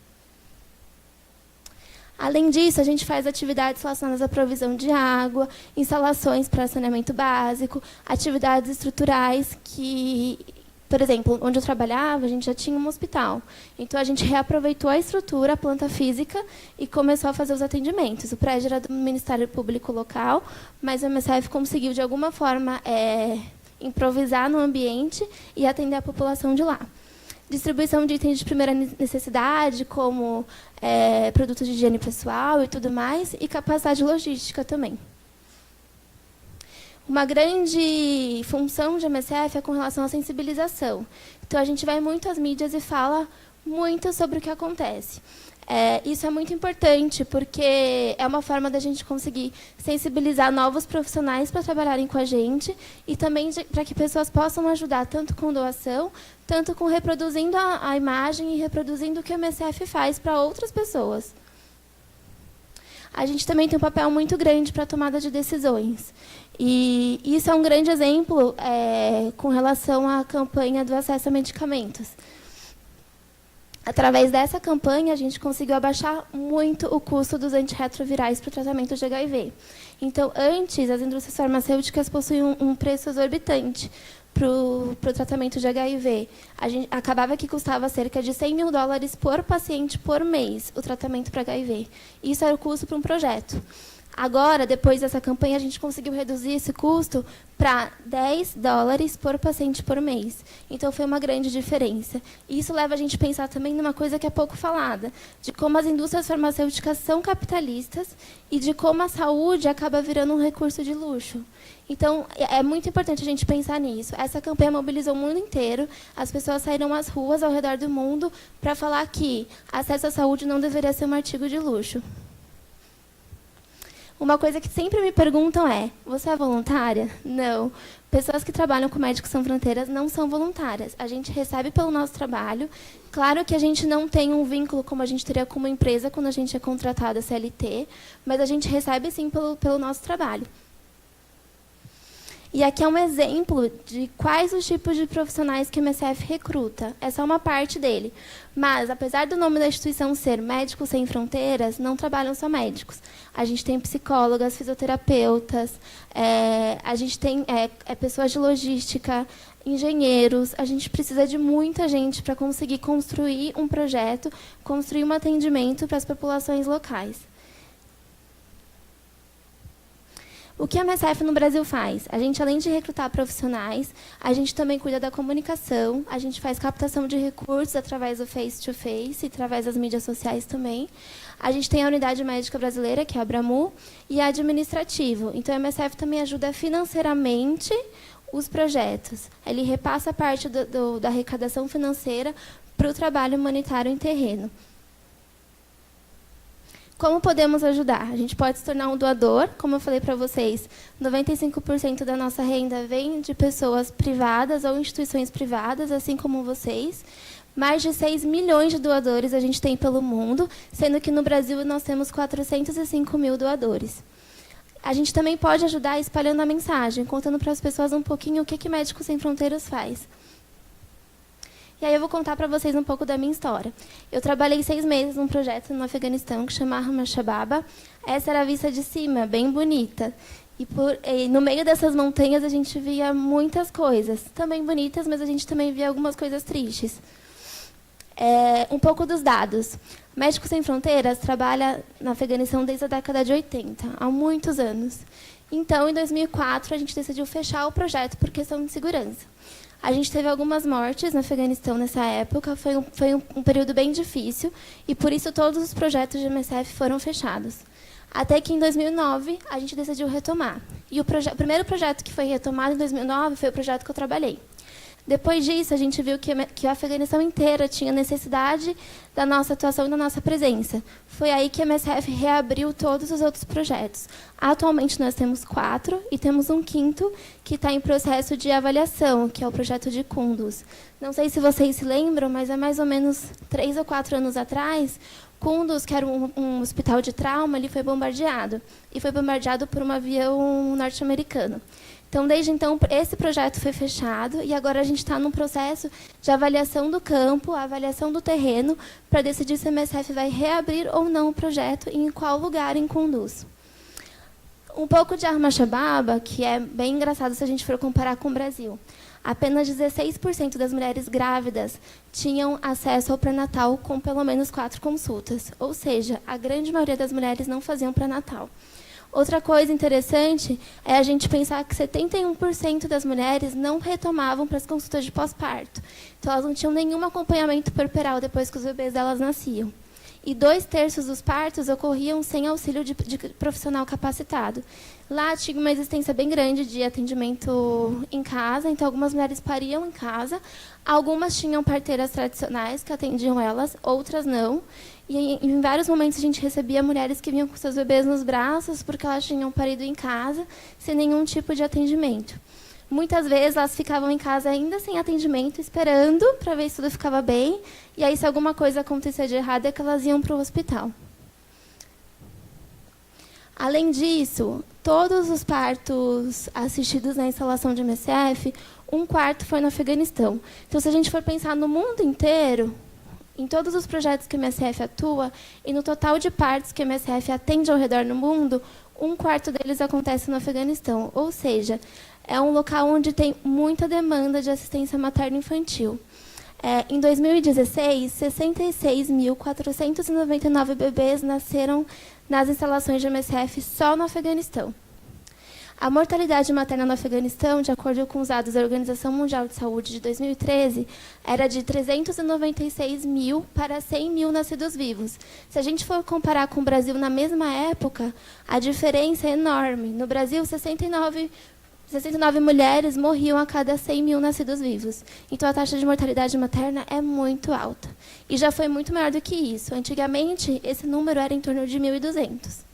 Além disso, a gente faz atividades relacionadas à provisão de água, instalações para saneamento básico, atividades estruturais que, por exemplo, onde eu trabalhava, a gente já tinha um hospital. Então, a gente reaproveitou a estrutura, a planta física, e começou a fazer os atendimentos. O prédio era do Ministério Público local, mas a MSF conseguiu, de alguma forma, improvisar no ambiente e atender a população de lá. Distribuição de itens de primeira necessidade, como produtos de higiene pessoal e tudo mais, e capacidade logística também. Uma grande função de MSF é com relação à sensibilização. Então, a gente vai muito às mídias e fala muito sobre o que acontece. Isso é muito importante, porque é uma forma da gente conseguir sensibilizar novos profissionais para trabalharem com a gente e também para que pessoas possam ajudar tanto com doação, tanto com reproduzindo a imagem e reproduzindo o que a MSF faz para outras pessoas. a gente também tem um papel muito grande para a tomada de decisões. E isso é um grande exemplo com relação à campanha do acesso a medicamentos. Através dessa campanha, a gente conseguiu abaixar muito o custo dos antirretrovirais para o tratamento de HIV. Então, antes, as indústrias farmacêuticas possuíam um preço exorbitante para o tratamento de HIV. Acabava que custava cerca de $100 mil por paciente por mês o tratamento para HIV. Isso era o custo para um projeto. Agora, depois dessa campanha, a gente conseguiu reduzir esse custo para $10 por paciente por mês. Então, foi uma grande diferença. E isso leva a gente a pensar também numa coisa que é pouco falada, de como as indústrias farmacêuticas são capitalistas e de como a saúde acaba virando um recurso de luxo. Então, é muito importante a gente pensar nisso. Essa campanha mobilizou o mundo inteiro, as pessoas saíram às ruas ao redor do mundo para falar que acesso à saúde não deveria ser um artigo de luxo. Uma coisa que sempre me perguntam é, você é voluntária? Não. Pessoas que trabalham com Médicos Sem Fronteiras não são voluntárias. A gente recebe pelo nosso trabalho. Claro que a gente não tem um vínculo como a gente teria com uma empresa quando a gente é contratada CLT, mas a gente recebe, sim, pelo nosso trabalho. E aqui é um exemplo de quais os tipos de profissionais que o MSF recruta. Essa é uma parte dele. Mas, apesar do nome da instituição ser Médicos Sem Fronteiras, não trabalham só médicos. A gente tem psicólogas, fisioterapeutas, a gente tem pessoas de logística, engenheiros. A gente precisa de muita gente para conseguir construir um projeto, construir um atendimento para as populações locais. O que a MSF no Brasil faz? A gente, além de recrutar profissionais, a gente também cuida da comunicação, a gente faz captação de recursos através do face-to-face e através das mídias sociais também. A gente tem a Unidade Médica Brasileira, que é a Abramu, e a administrativo. Então, a MSF também ajuda financeiramente os projetos. Ele repassa a parte da arrecadação financeira para o trabalho humanitário em terreno. Como podemos ajudar? A gente pode se tornar um doador. Como eu falei para vocês, 95% da nossa renda vem de pessoas privadas ou instituições privadas, assim como vocês. Mais de 6 milhões de doadores a gente tem pelo mundo, sendo que no Brasil nós temos 405 mil doadores. A gente também pode ajudar espalhando a mensagem, contando para as pessoas um pouquinho o que Médicos Sem Fronteiras faz. E aí eu vou contar para vocês um pouco da minha história. Eu trabalhei 6 meses num projeto no Afeganistão que chama Ahmad Shababa. Essa era a vista de cima, bem bonita. E no meio dessas montanhas a gente via muitas coisas, também bonitas, mas a gente também via algumas coisas tristes. Um pouco dos dados. Médicos Sem Fronteiras trabalha no Afeganistão desde a década de 80, há muitos anos. Então, em 2004, a gente decidiu fechar o projeto por questão de segurança. A gente teve algumas mortes no Afeganistão nessa época, foi um período bem difícil, e por isso todos os projetos de MSF foram fechados. Até que, em 2009, a gente decidiu retomar. E o primeiro projeto que foi retomado em 2009 foi o projeto que eu trabalhei. Depois disso, a gente viu que o Afeganistão inteiro tinha necessidade da nossa atuação e da nossa presença. Foi aí que a MSF reabriu todos os outros projetos. Atualmente, nós temos 4 e temos um 5º que está em processo de avaliação, que é o projeto de Kunduz. Não sei se vocês se lembram, mas há mais ou menos 3 ou 4 anos atrás, Kunduz, que era um hospital de trauma, ele foi bombardeado. E foi bombardeado por um avião norte-americano. Então, desde então, esse projeto foi fechado e agora a gente está num processo de avaliação do campo, avaliação do terreno, para decidir se a MSF vai reabrir ou não o projeto e em qual lugar em Kunduz. Um pouco de Ahmad Shababa, que é bem engraçado se a gente for comparar com o Brasil. Apenas 16% das mulheres grávidas tinham acesso ao pré-natal com pelo menos 4 consultas. Ou seja, a grande maioria das mulheres não faziam pré-natal. Outra coisa interessante é a gente pensar que 71% das mulheres não retomavam para as consultas de pós-parto. Então, elas não tinham nenhum acompanhamento puerperal depois que os bebês delas nasciam. E 2/3 dos partos ocorriam sem auxílio de profissional capacitado. Lá tinha uma existência bem grande de atendimento em casa, então algumas mulheres pariam em casa, algumas tinham parteiras tradicionais que atendiam elas, outras não. E em vários momentos a gente recebia mulheres que vinham com seus bebês nos braços porque elas tinham parido em casa, sem nenhum tipo de atendimento. Muitas vezes elas ficavam em casa ainda sem atendimento, esperando para ver se tudo ficava bem, e aí se alguma coisa acontecia de errado é que elas iam para o hospital. Além disso, todos os partos assistidos na instalação de MSF, um quarto foi no Afeganistão. Então, se a gente for pensar no mundo inteiro, em todos os projetos que a MSF atua, e no total de partos que a MSF atende ao redor do mundo, um quarto deles acontece no Afeganistão. Ou seja, é um local onde tem muita demanda de assistência materno-infantil. Em 2016, 66.499 bebês nasceram nas instalações de MSF só no Afeganistão. A mortalidade materna no Afeganistão, de acordo com os dados da Organização Mundial de Saúde de 2013, era de 396 mil para 100 mil nascidos vivos. Se a gente for comparar com o Brasil na mesma época, a diferença é enorme. No Brasil, 69 mulheres morriam a cada 100 mil nascidos vivos. Então, a taxa de mortalidade materna é muito alta. E já foi muito maior do que isso. Antigamente, esse número era em torno de 1.200.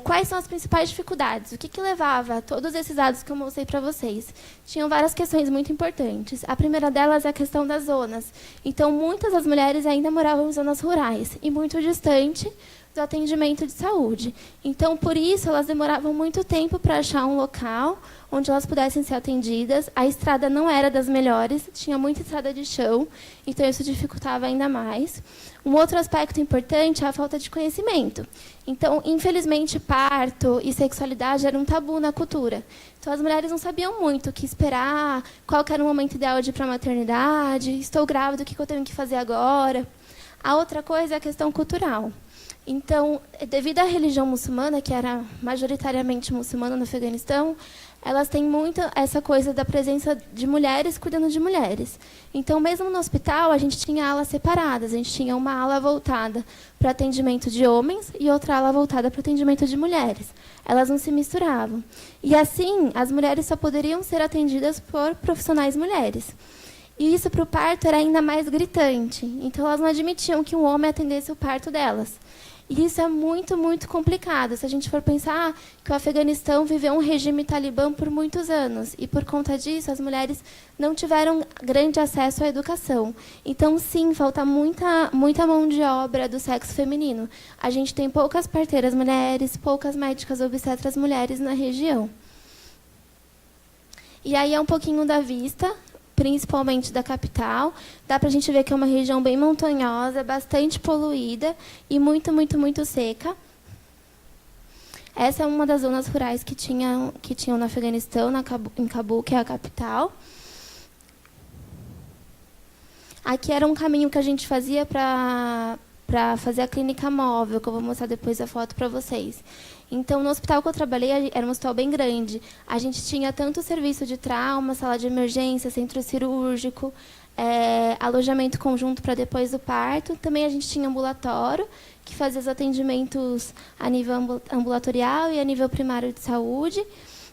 Quais são as principais dificuldades? O que levava a todos esses dados que eu mostrei para vocês? Tinham várias questões muito importantes. A primeira delas é a questão das zonas. Então, muitas das mulheres ainda moravam em zonas rurais e muito distante do atendimento de saúde. Então, por isso, elas demoravam muito tempo para achar um local onde elas pudessem ser atendidas. A estrada não era das melhores, tinha muita estrada de chão, então isso dificultava ainda mais. Um outro aspecto importante é a falta de conhecimento. Então, infelizmente, parto e sexualidade era um tabu na cultura. Então, as mulheres não sabiam muito o que esperar, qual que era o momento ideal de ir para a maternidade, estou grávida, o que eu tenho que fazer agora. A outra coisa é a questão cultural. Então, devido à religião muçulmana, que era majoritariamente muçulmana no Afeganistão, elas têm muito essa coisa da presença de mulheres cuidando de mulheres. Então, mesmo no hospital, a gente tinha alas separadas. A gente tinha uma ala voltada para atendimento de homens e outra ala voltada para atendimento de mulheres. Elas não se misturavam. E, assim, as mulheres só poderiam ser atendidas por profissionais mulheres. E isso, para o parto, era ainda mais gritante. Então, elas não admitiam que um homem atendesse o parto delas. E isso é muito, muito complicado. Se a gente for pensar que o Afeganistão viveu um regime talibã por muitos anos, e, por conta disso, as mulheres não tiveram grande acesso à educação. Então, sim, falta muita mão de obra do sexo feminino. A gente tem poucas parteiras mulheres, poucas médicas obstetras mulheres na região. E aí é um pouquinho da vista, principalmente da capital. Dá para a gente ver que é uma região bem montanhosa, bastante poluída e muito, muito, muito seca. Essa é uma das zonas rurais que tinham no Afeganistão, em Cabul, que é a capital. Aqui era um caminho que a gente fazia para fazer a clínica móvel, que eu vou mostrar depois a foto para vocês. Então, no hospital que eu trabalhei, era um hospital bem grande. A gente tinha tanto serviço de trauma, sala de emergência, centro cirúrgico, alojamento conjunto para depois do parto. Também a gente tinha ambulatório, que fazia os atendimentos a nível ambulatorial e a nível primário de saúde.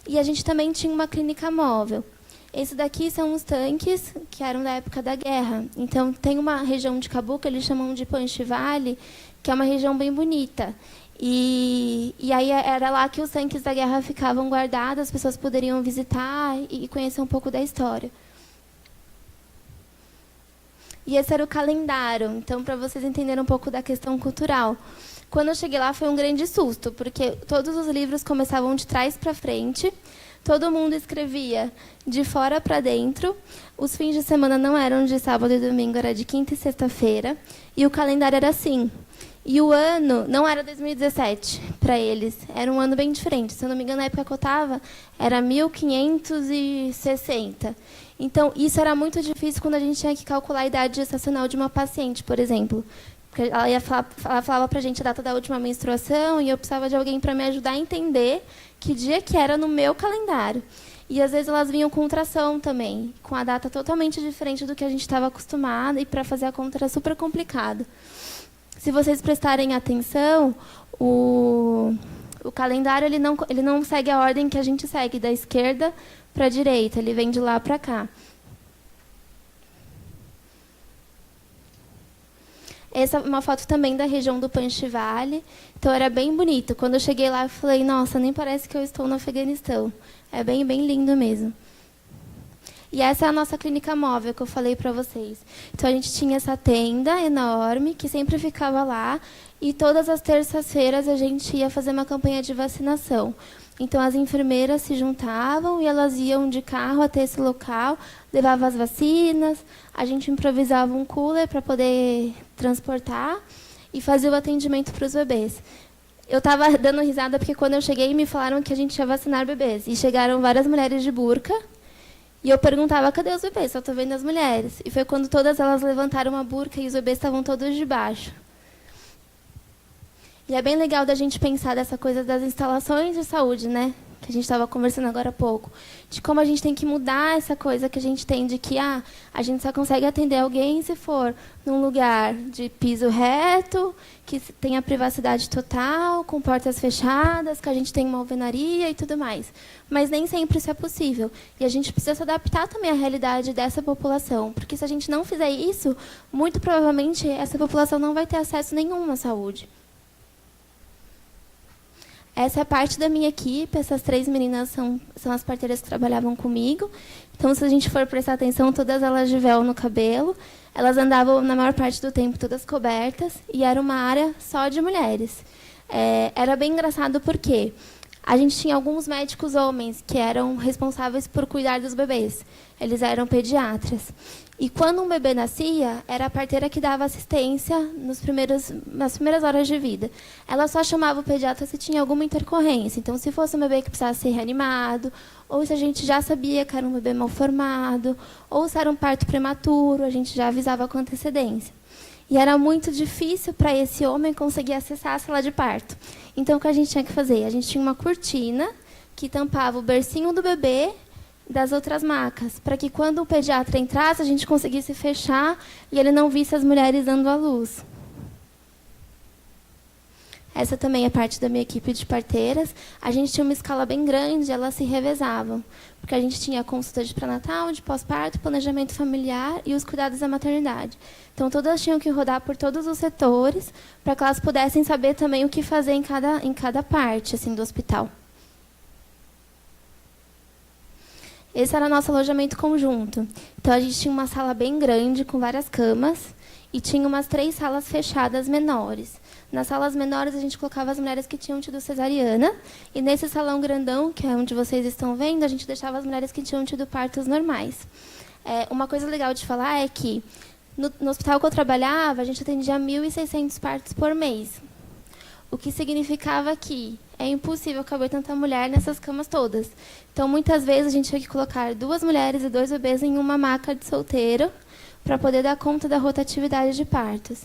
E a gente também tinha uma clínica móvel. Esse daqui são os tanques que eram da época da guerra. Então, tem uma região de Cabul que eles chamam de Panjshir Valley, que é uma região bem bonita. E aí era lá que os tanques da guerra ficavam guardados, as pessoas poderiam visitar e conhecer um pouco da história. E esse era o calendário, então, para vocês entenderem um pouco da questão cultural. Quando eu cheguei lá, foi um grande susto, porque todos os livros começavam de trás para frente, todo mundo escrevia de fora para dentro, os fins de semana não eram de sábado e domingo, era de quinta e sexta-feira, e o calendário era assim. E o ano não era 2017 para eles, era um ano bem diferente. Se eu não me engano, na época que eu estava, era 1560. Então, isso era muito difícil quando a gente tinha que calcular a idade gestacional de uma paciente, por exemplo. Porque ela falava para a gente a data da última menstruação e eu precisava de alguém para me ajudar a entender que dia que era no meu calendário. E, às vezes, elas vinham com ultrassom também, com a data totalmente diferente do que a gente estava acostumada, e para fazer a conta era super complicado. Se vocês prestarem atenção, o calendário ele não segue a ordem que a gente segue, da esquerda para a direita, ele vem de lá para cá. Essa é uma foto também da região do Panjshir Valley, então era bem bonito. Quando eu cheguei lá, eu falei, nossa, nem parece que eu estou no Afeganistão. É bem, bem lindo mesmo. E essa é a nossa clínica móvel que eu falei para vocês. Então, a gente tinha essa tenda enorme, que sempre ficava lá, e todas as terças-feiras a gente ia fazer uma campanha de vacinação. Então, as enfermeiras se juntavam e elas iam de carro até esse local, levavam as vacinas, a gente improvisava um cooler para poder transportar e fazia o atendimento para os bebês. Eu estava dando risada porque quando eu cheguei me falaram que a gente ia vacinar bebês. E chegaram várias mulheres de burca e eu perguntava, cadê os bebês? Só estou vendo as mulheres. E foi quando todas elas levantaram a burca e os bebês estavam todos de baixo. E é bem legal da gente pensar dessa coisa das instalações de saúde, né? Que a gente estava conversando agora há pouco. De como a gente tem que mudar essa coisa que a gente tem de que a gente só consegue atender alguém se for num lugar de piso reto, que tenha privacidade total, com portas fechadas, que a gente tem uma alvenaria e tudo mais. Mas nem sempre isso é possível. E a gente precisa se adaptar também à realidade dessa população. Porque se a gente não fizer isso, muito provavelmente essa população não vai ter acesso nenhum à saúde. Essa é parte da minha equipe, essas 3 meninas são as parteiras que trabalhavam comigo. Então, se a gente for prestar atenção, todas elas de véu no cabelo. Elas andavam, na maior parte do tempo, todas cobertas, e era uma área só de mulheres. Era bem engraçado porque a gente tinha alguns médicos homens que eram responsáveis por cuidar dos bebês. Eles eram pediatras. E quando um bebê nascia, era a parteira que dava assistência nas primeiras horas de vida. Ela só chamava o pediatra se tinha alguma intercorrência. Então, se fosse um bebê que precisasse ser reanimado, ou se a gente já sabia que era um bebê mal formado, ou se era um parto prematuro, a gente já avisava com antecedência. E era muito difícil para esse homem conseguir acessar a sala de parto. Então, o que a gente tinha que fazer? A gente tinha uma cortina que tampava o bercinho do bebê das outras macas, para que quando o pediatra entrasse, a gente conseguisse fechar e ele não visse as mulheres dando à luz. Essa também é parte da minha equipe de parteiras. A gente tinha uma escala bem grande, elas se revezavam, porque a gente tinha consulta de pré-natal, de pós-parto, planejamento familiar e os cuidados da maternidade. Então, todas tinham que rodar por todos os setores, para que elas pudessem saber também o que fazer em cada parte assim, do hospital. Esse era o nosso alojamento conjunto. Então, a gente tinha uma sala bem grande, com várias camas, e tinha umas 3 salas fechadas menores. Nas salas menores, a gente colocava as mulheres que tinham tido cesariana, e nesse salão grandão, que é onde vocês estão vendo, a gente deixava as mulheres que tinham tido partos normais. Uma coisa legal de falar é que, no hospital que eu trabalhava, a gente atendia 1.600 partos por mês. O que significava que é impossível caber tanta mulher nessas camas todas. Então, muitas vezes, a gente tinha que colocar 2 mulheres e 2 bebês em uma maca de solteiro para poder dar conta da rotatividade de partos.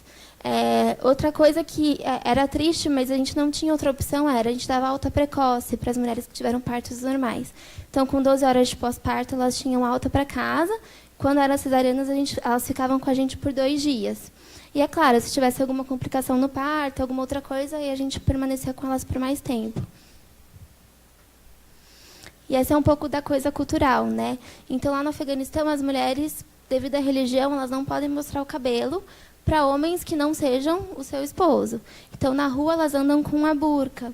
Outra coisa que era triste, mas a gente não tinha outra opção, a gente dava alta precoce para as mulheres que tiveram partos normais. Então, com 12 horas de pós-parto, elas tinham alta para casa. Quando eram cesarianas, elas ficavam com a gente por 2 dias. E, é claro, se tivesse alguma complicação no parto, alguma outra coisa, aí a gente permanecia com elas por mais tempo. E essa é um pouco da coisa cultural, né? Então, lá no Afeganistão, as mulheres, devido à religião, elas não podem mostrar o cabelo para homens que não sejam o seu esposo. Então, na rua, elas andam com uma burca.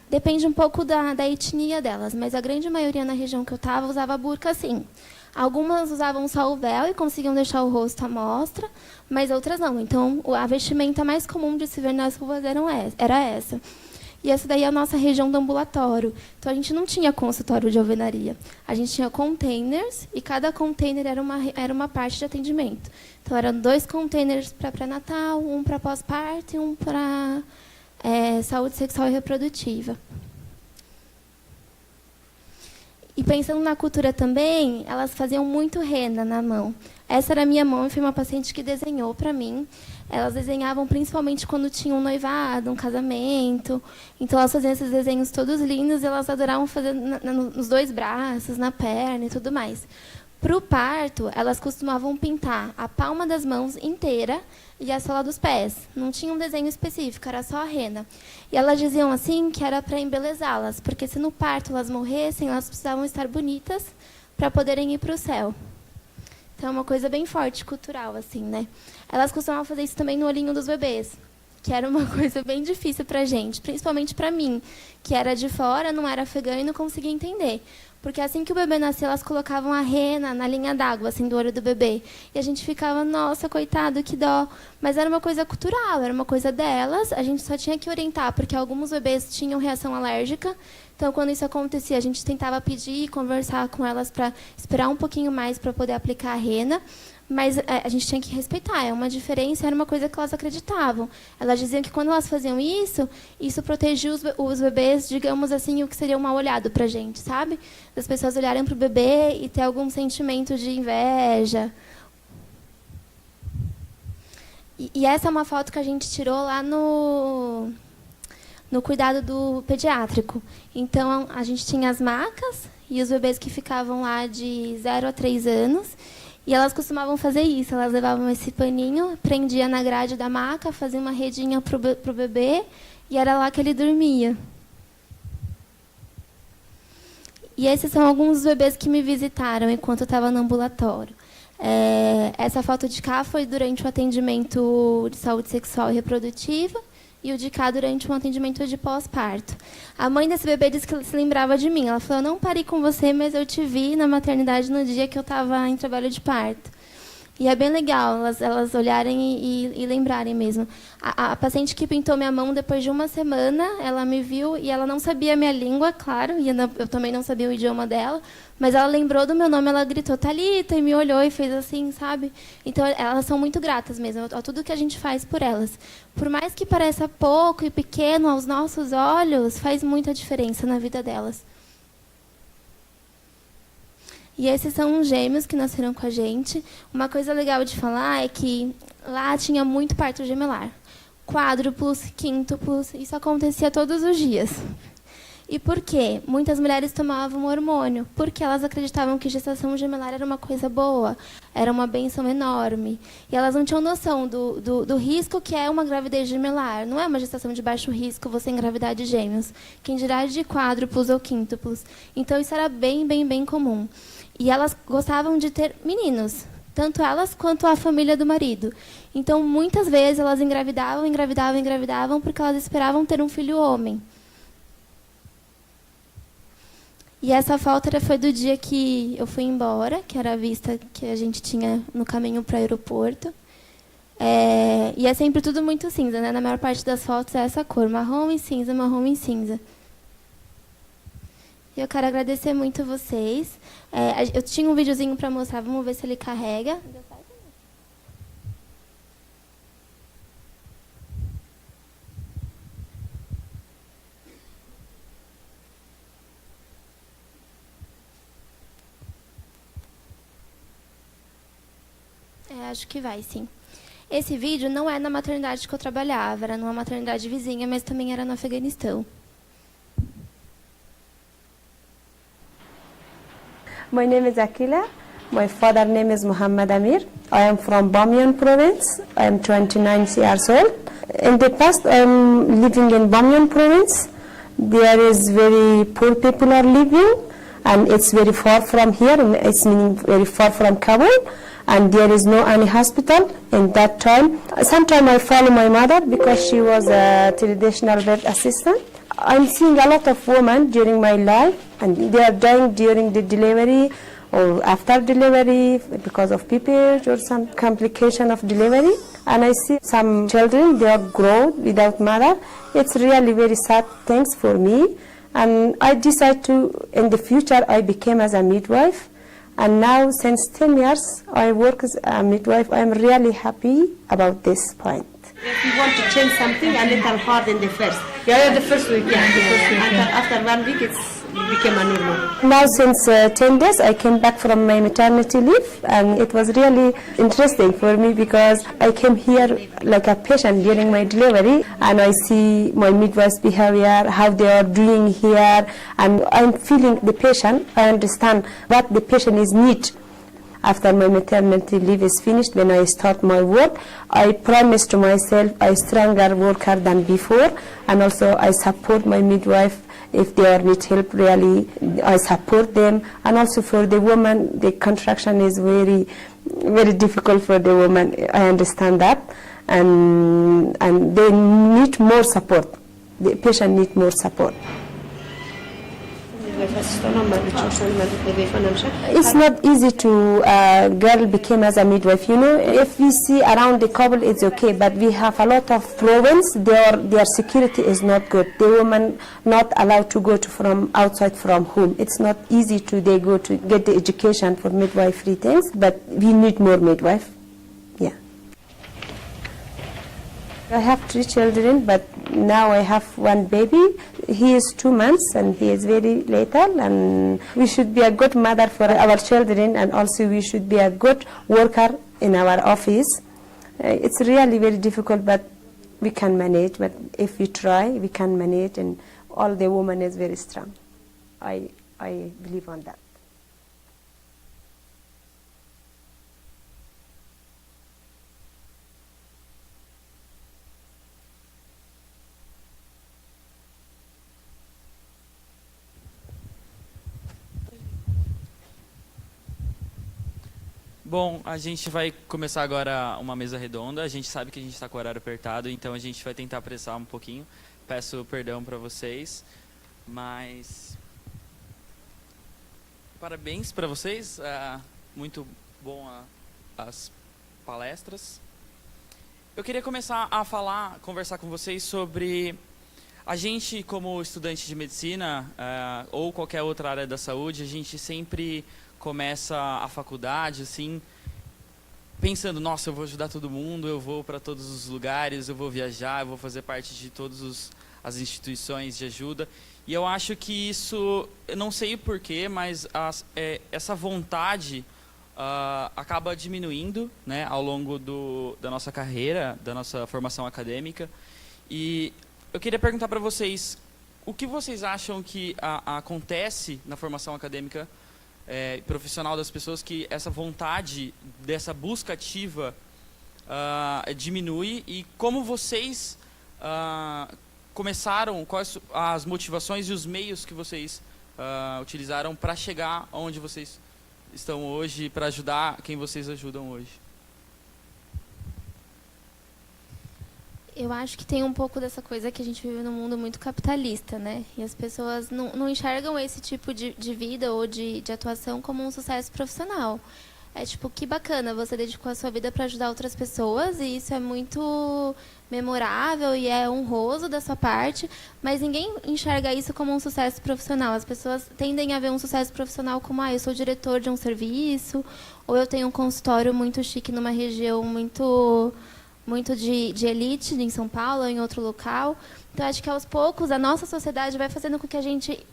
Depende um pouco da etnia delas, mas a grande maioria na região que eu estava usava burca, sim. Algumas usavam só o véu e conseguiam deixar o rosto à mostra, mas outras não. Então, a vestimenta mais comum de se ver nas ruas era essa. E essa daí é a nossa região do ambulatório. Então, a gente não tinha consultório de alvenaria. A gente tinha containers, e cada container era uma parte de atendimento. Então, eram 2 containers para pré-natal, um para pós-parto e um para saúde sexual e reprodutiva. E pensando na cultura também, elas faziam muito rena na mão. Essa era a minha mão, e foi uma paciente que desenhou para mim. Elas desenhavam principalmente quando tinha um noivado, um casamento. Então, elas faziam esses desenhos todos lindos e elas adoravam fazer nos 2 braços, na perna e tudo mais. Para o parto, elas costumavam pintar a palma das mãos inteira e a sola dos pés. Não tinha um desenho específico, era só a rena. E elas diziam assim que era para embelezá-las, porque se no parto elas morressem, elas precisavam estar bonitas para poderem ir para o céu. Então, é uma coisa bem forte, cultural, assim, né? Elas costumavam fazer isso também no olhinho dos bebês, que era uma coisa bem difícil para a gente, principalmente para mim, que era de fora, não era afegã e não conseguia entender. Porque assim que o bebê nascia, elas colocavam a rena na linha d'água, assim, do olho do bebê. E a gente ficava, nossa, coitado, que dó. Mas era uma coisa cultural, era uma coisa delas. A gente só tinha que orientar, porque alguns bebês tinham reação alérgica. Então, quando isso acontecia, a gente tentava pedir e conversar com elas para esperar um pouquinho mais para poder aplicar a rena. Mas a gente tinha que respeitar, é uma diferença, era uma coisa que elas acreditavam. Elas diziam que quando elas faziam isso protegia os bebês, digamos assim, o que seria um mal olhado para a gente, sabe? Das pessoas olharem para o bebê e ter algum sentimento de inveja. E essa é uma foto que a gente tirou lá no cuidado do pediátrico. Então, a gente tinha as macas e os bebês que ficavam lá de 0 a 3 anos. E elas costumavam fazer isso, elas levavam esse paninho, prendia na grade da maca, fazia uma redinha para o bebê, e era lá que ele dormia. E esses são alguns dos bebês que me visitaram enquanto eu estava no ambulatório. Essa foto de cá foi durante o atendimento de saúde sexual e reprodutiva, e o de cá durante um atendimento de pós-parto. A mãe desse bebê disse que se lembrava de mim. Ela falou, eu não parei com você, mas eu te vi na maternidade no dia que eu estava em trabalho de parto. E é bem legal elas olharem e lembrarem mesmo. A paciente que pintou minha mão, depois de uma semana, ela me viu e ela não sabia a minha língua, claro, e eu também não sabia o idioma dela, mas ela lembrou do meu nome, ela gritou, Thalita, e me olhou e fez assim, sabe? Então, elas são muito gratas mesmo, a tudo que a gente faz por elas. Por mais que pareça pouco e pequeno aos nossos olhos, faz muita diferença na vida delas. E esses são os gêmeos que nasceram com a gente. Uma coisa legal de falar é que lá tinha muito parto gemelar. Quádruplos, quíntuplos, isso acontecia todos os dias. E por quê? Muitas mulheres tomavam hormônio, porque elas acreditavam que gestação gemelar era uma coisa boa, era uma bênção enorme. E elas não tinham noção do risco que é uma gravidez gemelar. Não é uma gestação de baixo risco você engravidar de gêmeos. Quem dirá de quádruplos ou quíntuplos. Então, isso era bem, bem, bem comum. E elas gostavam de ter meninos, tanto elas quanto a família do marido. Então, muitas vezes, elas engravidavam, porque elas esperavam ter um filho homem. E essa foto foi do dia que eu fui embora, que era a vista que a gente tinha no caminho para o aeroporto. E é sempre tudo muito cinza, né? Na maior parte das fotos é essa cor, marrom e cinza, marrom e cinza. E eu quero agradecer muito a vocês. Eu tinha um videozinho para mostrar, vamos ver se ele carrega. Acho que vai, sim. Esse vídeo não é na maternidade que eu trabalhava, era numa maternidade vizinha, mas também era no Afeganistão. My name is Akila. My father name is Muhammad Amir. I am from Bamiyan province. I am 29 years old. In the past, I am living in Bamiyan province. There is very poor people are living, and it's very far from here. It's meaning very far from Kabul, and there is no any hospital in that time. Sometimes I follow my mother because she was a traditional birth assistant. I'm seeing a lot of women during my life, and they are dying during the delivery or after delivery because of PPH or some complication of delivery. And I see some children, they are grown without mother. It's really very sad things for me. And I decided to, in the future, I became as a midwife. And now, since 10 years, I work as a midwife. I'm really happy about this point. If you want to change something, a little hard in the first. Yeah, the first week. Yeah, the first week. After 1 week, it became a normal. Now, since 10 days, I came back from my maternity leave, and it was really interesting for me because I came here like a patient during my delivery, and I see my midwife's behavior, how they are doing here, and I'm feeling the patient. I understand what the patient is need. After my maternity leave is finished, when I start my work, I promise to myself a stronger worker than before, and also I support my midwife. If they need help, really, I support them. And also for the woman, the contraction is very, very difficult for the woman. I understand that, and they need more support. The patient need more support. midwife assistant ما بتشوفش ما midwife أنا مش It's not easy to girl became as a midwife. You know, if we see around the couple, it's okay. But we have a lot of province. Their security is not good. The women not allowed to go to from outside from home. It's not easy to they go to get the education for midwifery things. But we need more midwife. Yeah. I have 3 children, but now I have 1 baby. He is 2 months and he is very little, and we should be a good mother for our children, and also we should be a good worker in our office. It's really very difficult, but we can manage. But if we try, we can manage, and all the women is very strong. I believe on that. Bom, a gente vai começar agora uma mesa redonda. A gente sabe que a gente está com o horário apertado, então a gente vai tentar apressar um pouquinho. Peço perdão para vocês, mas parabéns para vocês. Muito bom as palestras. Eu queria começar a conversar com vocês sobre a gente, como estudante de medicina ou qualquer outra área da saúde, a gente sempre começa a faculdade, assim, pensando, nossa, eu vou ajudar todo mundo, eu vou para todos os lugares, eu vou viajar, eu vou fazer parte de todas as instituições de ajuda. E eu acho que isso, eu não sei porquê, mas essa vontade acaba diminuindo, né, ao longo da nossa carreira, da nossa formação acadêmica. E eu queria perguntar para vocês, o que vocês acham que acontece na formação acadêmica profissional das pessoas, que essa vontade dessa busca ativa diminui, e como vocês começaram, quais as motivações e os meios que vocês utilizaram para chegar onde vocês estão hoje, para ajudar quem vocês ajudam hoje? Eu acho que tem um pouco dessa coisa que a gente vive num mundo muito capitalista, né? E as pessoas não enxergam esse tipo de vida ou de atuação como um sucesso profissional. É tipo, que bacana, você dedicou a sua vida para ajudar outras pessoas, e isso é muito memorável e é honroso da sua parte, mas ninguém enxerga isso como um sucesso profissional. As pessoas tendem a ver um sucesso profissional como, eu sou diretor de um serviço, ou eu tenho um consultório muito chique numa região muito de elite em São Paulo ou em outro local. Então, acho que aos poucos a nossa sociedade vai fazendo com que a gente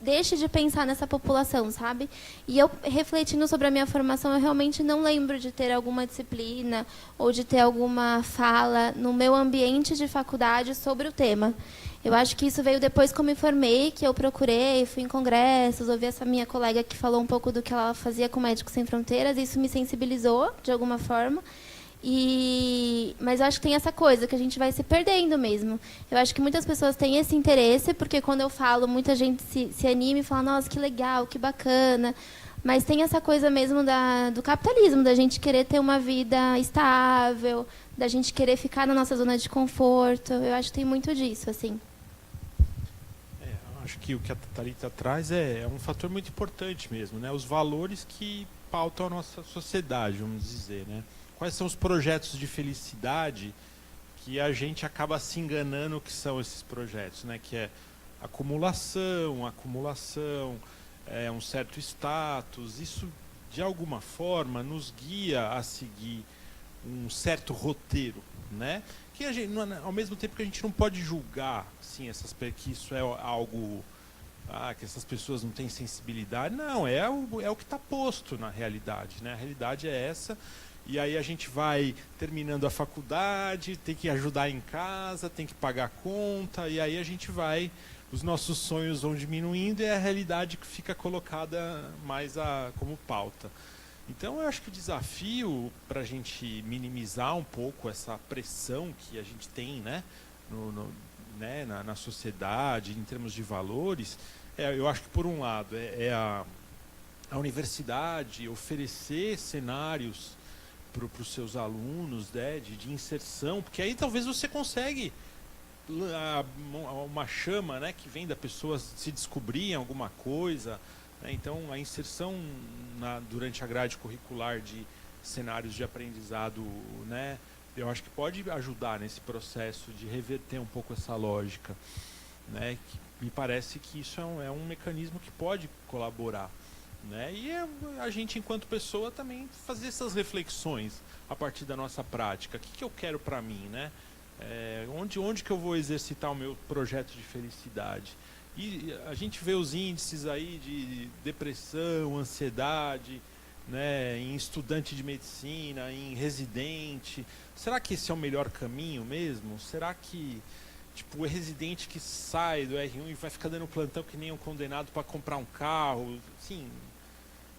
deixe de pensar nessa população, sabe? E eu, refletindo sobre a minha formação, eu realmente não lembro de ter alguma disciplina ou de ter alguma fala no meu ambiente de faculdade sobre o tema. Eu acho que isso veio depois que eu me formei, que eu procurei, fui em congressos, ouvi essa minha colega que falou um pouco do que ela fazia com Médicos Sem Fronteiras, e isso me sensibilizou de alguma forma. Mas eu acho que tem essa coisa que a gente vai se perdendo mesmo. Eu acho que muitas pessoas têm esse interesse, porque quando eu falo, muita gente se anima e fala, nossa, que legal, que bacana. Mas tem essa coisa mesmo do capitalismo, da gente querer ter uma vida estável, da gente querer ficar na nossa zona de conforto. Eu acho que tem muito disso, assim. Acho que o que a Thalita traz é um fator muito importante mesmo, né? Os valores que pautam a nossa sociedade, vamos dizer, né? Quais são os projetos de felicidade que a gente acaba se enganando que são esses projetos, né? Que é acumulação, um certo status. Isso, de alguma forma, nos guia a seguir um certo roteiro, né? Que a gente, ao mesmo tempo que a gente não pode julgar, assim, que isso é algo... que essas pessoas não têm sensibilidade. Não, é o que está posto na realidade, né? A realidade é essa. E aí a gente vai terminando a faculdade, tem que ajudar em casa, tem que pagar a conta, e aí a gente vai, os nossos sonhos vão diminuindo e é a realidade que fica colocada mais como pauta. Então eu acho que o desafio para a gente minimizar um pouco essa pressão que a gente tem, né, na sociedade, em termos de valores, eu acho que por um lado a universidade oferecer cenários para os seus alunos, né, de inserção, porque aí talvez você consegue uma chama, né, que vem da pessoa se descobrir em alguma coisa, né? Então a inserção durante a grade curricular de cenários de aprendizado, né, eu acho que pode ajudar nesse processo de reverter um pouco essa lógica, né? Me parece que isso é um mecanismo que pode colaborar, né? E a gente, enquanto pessoa, também fazer essas reflexões a partir da nossa prática. O que eu quero para mim, né? Onde que eu vou exercitar o meu projeto de felicidade? E a gente vê os índices aí de depressão, ansiedade, né, em estudante de medicina, em residente. Será que esse é o melhor caminho mesmo? Será que tipo, o residente que sai do R1 e vai ficar dando plantão que nem um condenado para comprar um carro? Assim,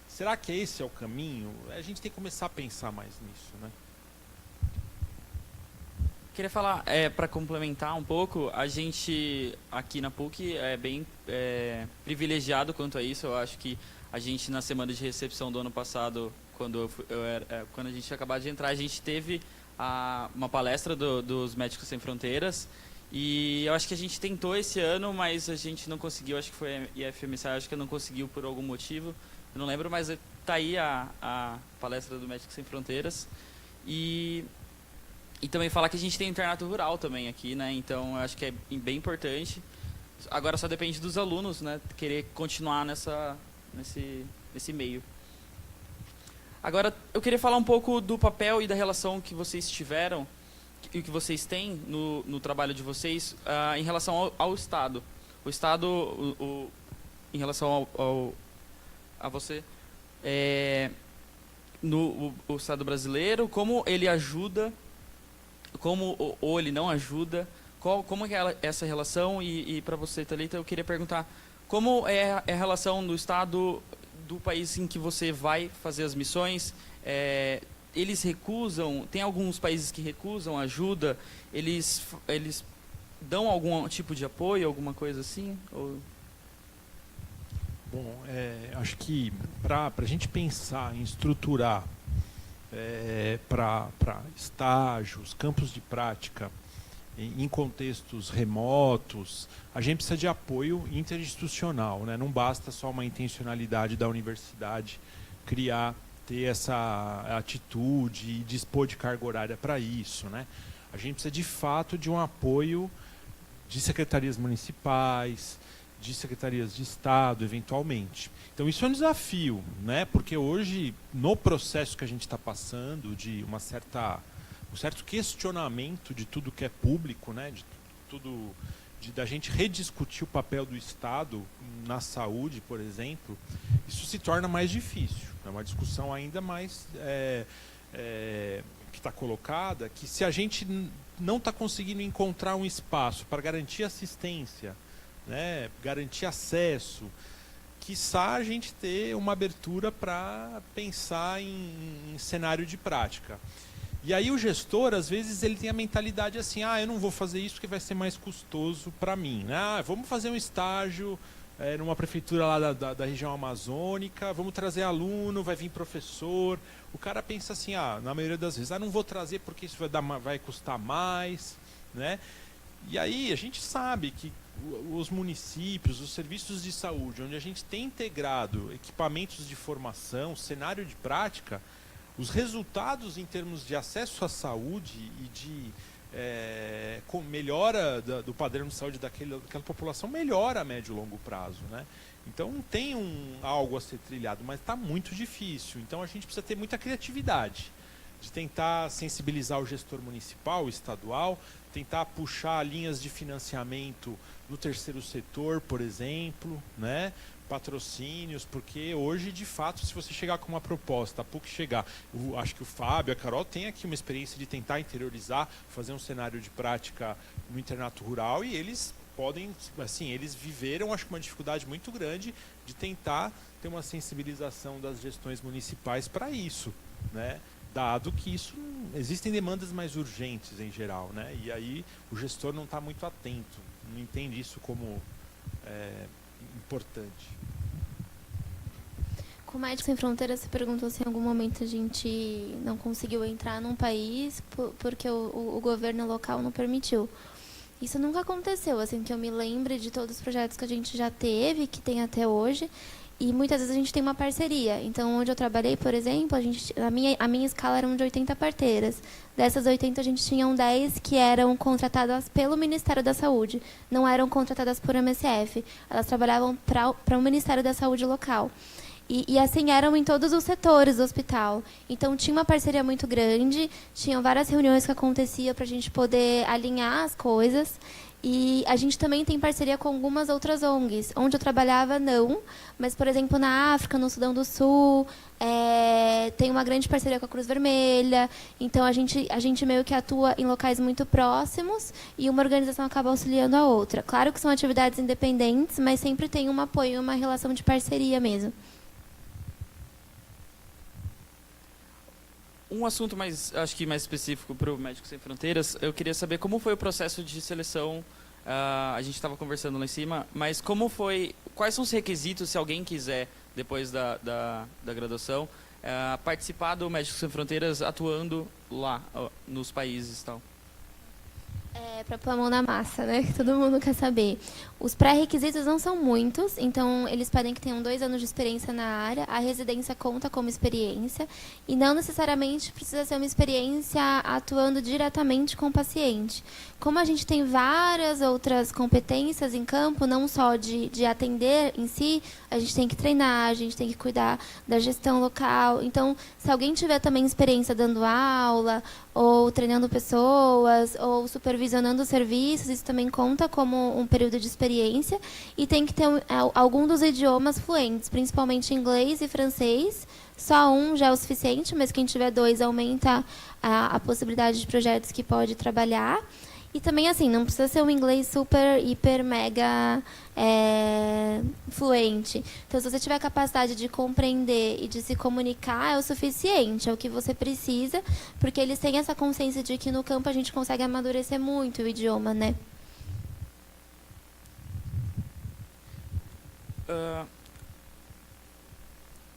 será que esse é o caminho? A gente tem que começar a pensar mais nisso, né? Queria falar, para complementar um pouco, a gente aqui na PUC é bem privilegiado quanto a isso. Eu acho que a gente, na semana de recepção do ano passado, quando a gente tinha acabado de entrar, a gente teve uma palestra dos Médicos Sem Fronteiras. E eu acho que a gente tentou esse ano, mas a gente não conseguiu. Acho que foi a IFMSA, acho que não conseguiu por algum motivo. Eu não lembro, mas está aí a palestra do Médicos Sem Fronteiras. E também falar que a gente tem internato rural também aqui, né? Então, eu acho que é bem importante. Agora só depende dos alunos, né? Querer continuar nesse meio. Agora, eu queria falar um pouco do papel e da relação que vocês tiveram e que vocês têm no trabalho de vocês em relação ao Estado. O Estado, em relação a você, o Estado brasileiro, como ele ajuda, ou ele não ajuda, como é essa relação? E para você, Thalita, eu queria perguntar como é a relação do Estado do país em que você vai fazer as missões. Eles recusam, tem alguns países que recusam ajuda, eles dão algum tipo de apoio, alguma coisa assim? Bom, acho que para a gente pensar em estruturar para estágios, campos de prática, em contextos remotos, a gente precisa de apoio interinstitucional, né? Não basta só uma intencionalidade da universidade ter essa atitude e dispor de carga horária para isso, né? A gente precisa de fato de um apoio de secretarias municipais, de secretarias de Estado, eventualmente. Então isso é um desafio, né? Porque hoje, no processo que a gente está passando, de um certo questionamento de tudo que é público, né? Da gente rediscutir o papel do Estado na saúde, por exemplo, isso se torna mais difícil. É uma discussão ainda mais que está colocada, que se a gente não está conseguindo encontrar um espaço para garantir assistência, né, garantir acesso, quiçá a gente ter uma abertura para pensar em cenário de prática. E aí o gestor, às vezes, ele tem a mentalidade assim, eu não vou fazer isso porque vai ser mais custoso para mim, né? Vamos fazer um estágio numa prefeitura lá da região amazônica, vamos trazer aluno, vai vir professor. O cara pensa assim, na maioria das vezes, não vou trazer porque isso vai custar mais, né? E aí a gente sabe que os municípios, os serviços de saúde, onde a gente tem integrado equipamentos de formação, cenário de prática, os resultados em termos de acesso à saúde e de melhora do padrão de saúde daquela população melhora a médio e longo prazo, né? Então tem algo a ser trilhado, mas está muito difícil. Então a gente precisa ter muita criatividade de tentar sensibilizar o gestor municipal, estadual, tentar puxar linhas de financiamento no terceiro setor, por exemplo, né? Patrocínios, porque hoje, de fato, se você chegar com uma proposta, a PUC chegar, acho que o Fábio, a Carol tem aqui uma experiência de tentar interiorizar, fazer um cenário de prática no internato rural, e eles podem, assim, eles viveram, acho que uma dificuldade muito grande de tentar ter uma sensibilização das gestões municipais para isso, né? Dado que existem demandas mais urgentes em geral, né? E aí o gestor não está muito atento, não entende isso como importante. Com o Médicos Sem Fronteiras, você perguntou se em algum momento a gente não conseguiu entrar num país porque o governo local não permitiu. Isso nunca aconteceu, assim, que eu me lembre de todos os projetos que a gente já teve, que tem até hoje. E muitas vezes a gente tem uma parceria. Então, onde eu trabalhei, por exemplo, a minha escala eram de 80 parteiras. Dessas 80, a gente tinha 10 que eram contratadas pelo Ministério da Saúde. Não eram contratadas por MSF. Elas trabalhavam para o Ministério da Saúde local. E assim eram em todos os setores do hospital. Então, tinha uma parceria muito grande, tinham várias reuniões que aconteciam para a gente poder alinhar as coisas. E a gente também tem parceria com algumas outras ONGs. Onde eu trabalhava, não. Mas, por exemplo, na África, no Sudão do Sul, tem uma grande parceria com a Cruz Vermelha. Então, a gente meio que atua em locais muito próximos e uma organização acaba auxiliando a outra. Claro que são atividades independentes, mas sempre tem um apoio, uma relação de parceria mesmo. Um assunto acho que mais específico para o Médicos Sem Fronteiras, eu queria saber como foi o processo de seleção. A gente estava conversando lá em cima, mas quais são os requisitos se alguém quiser, depois da graduação, participar do Médicos Sem Fronteiras atuando lá, nos países e tal? Para pôr a mão na massa, né? Que todo mundo quer saber. Os pré-requisitos não são muitos, então eles pedem que tenham 2 anos de experiência na área. A residência conta como experiência e não necessariamente precisa ser uma experiência atuando diretamente com o paciente. Como a gente tem várias outras competências em campo, não só de atender em si, a gente tem que treinar, a gente tem que cuidar da gestão local. Então, se alguém tiver também experiência dando aula, ou treinando pessoas, ou supervisionando serviços, isso também conta como um período de experiência. E tem que ter algum dos idiomas fluentes, principalmente inglês e francês. Só um já é o suficiente, mas quem tiver 2 aumenta a possibilidade de projetos que pode trabalhar. E também, assim, não precisa ser um inglês super, hiper, mega fluente. Então, se você tiver a capacidade de compreender e de se comunicar, é o suficiente, é o que você precisa, porque eles têm essa consciência de que no campo a gente consegue amadurecer muito o idioma, né?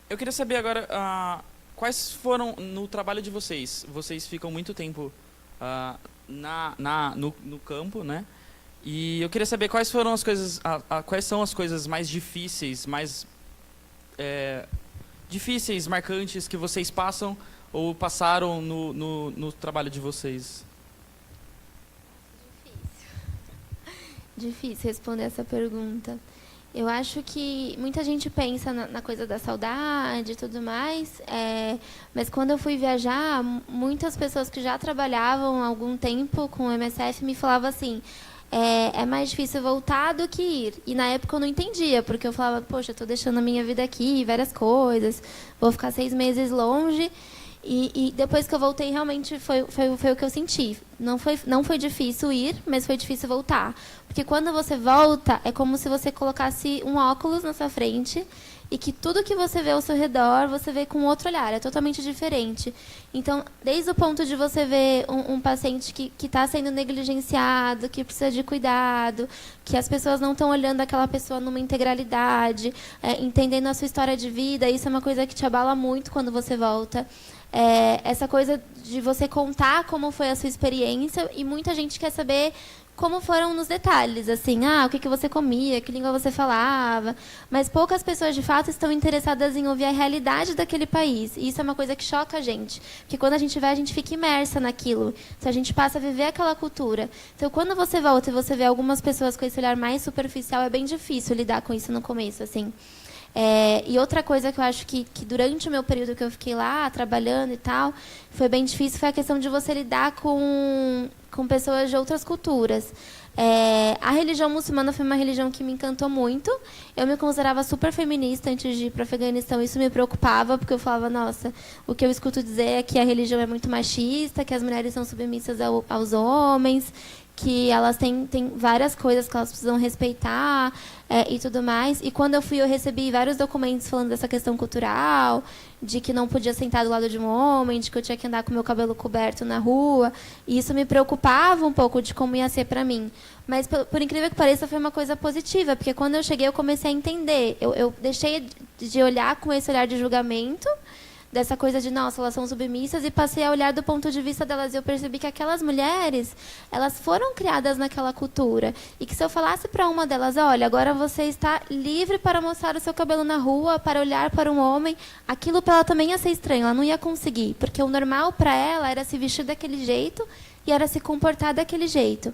Eu queria saber agora, quais foram, no trabalho de vocês ficam muito tempo no campo, né? E eu queria saber quais foram as coisas, quais são as coisas mais difíceis, marcantes que vocês passam ou passaram no trabalho de vocês. Difícil responder essa pergunta. Eu acho que muita gente pensa na coisa da saudade e tudo mais, mas quando eu fui viajar, muitas pessoas que já trabalhavam há algum tempo com o MSF me falavam assim, é mais difícil voltar do que ir. E na época eu não entendia, porque eu falava, poxa, estou deixando a minha vida aqui, várias coisas, vou ficar 6 meses longe. E depois que eu voltei, realmente foi o que eu senti. Não foi difícil ir, mas foi difícil voltar. Porque quando você volta, é como se você colocasse um óculos na sua frente e que tudo que você vê ao seu redor, você vê com outro olhar. É totalmente diferente. Então, desde o ponto de você ver um paciente que está sendo negligenciado, que precisa de cuidado, que as pessoas não estão olhando aquela pessoa numa integralidade, entendendo a sua história de vida, isso é uma coisa que te abala muito quando você volta. Essa coisa de você contar como foi a sua experiência, e muita gente quer saber como foram nos detalhes, assim, o que você comia, que língua você falava, mas poucas pessoas de fato estão interessadas em ouvir a realidade daquele país, e isso é uma coisa que choca a gente, porque quando a gente vai, a gente fica imersa naquilo, então a gente passa a viver aquela cultura. Então, quando você volta e você vê algumas pessoas com esse olhar mais superficial, é bem difícil lidar com isso no começo, assim. E outra coisa que eu acho que durante o meu período que eu fiquei lá, trabalhando e tal, foi bem difícil, foi a questão de você lidar com pessoas de outras culturas. A religião muçulmana foi uma religião que me encantou muito. Eu me considerava super feminista antes de ir para o Afeganistão. Isso me preocupava, porque eu falava, nossa, o que eu escuto dizer é que a religião é muito machista, que as mulheres são submissas aos homens, que elas têm várias coisas que elas precisam respeitar e tudo mais. E quando eu fui, eu recebi vários documentos falando dessa questão cultural, de que não podia sentar do lado de um homem, de que eu tinha que andar com meu cabelo coberto na rua. E isso me preocupava um pouco de como ia ser para mim. Mas, por incrível que pareça, foi uma coisa positiva, porque quando eu cheguei, eu comecei a entender. Eu deixei de olhar com esse olhar de julgamento, dessa coisa de, nossa, elas são submissas, e passei a olhar do ponto de vista delas. E eu percebi que aquelas mulheres, elas foram criadas naquela cultura. E que se eu falasse para uma delas, olha, agora você está livre para mostrar o seu cabelo na rua, para olhar para um homem, aquilo para ela também ia ser estranho, ela não ia conseguir. Porque o normal para ela era se vestir daquele jeito e era se comportar daquele jeito.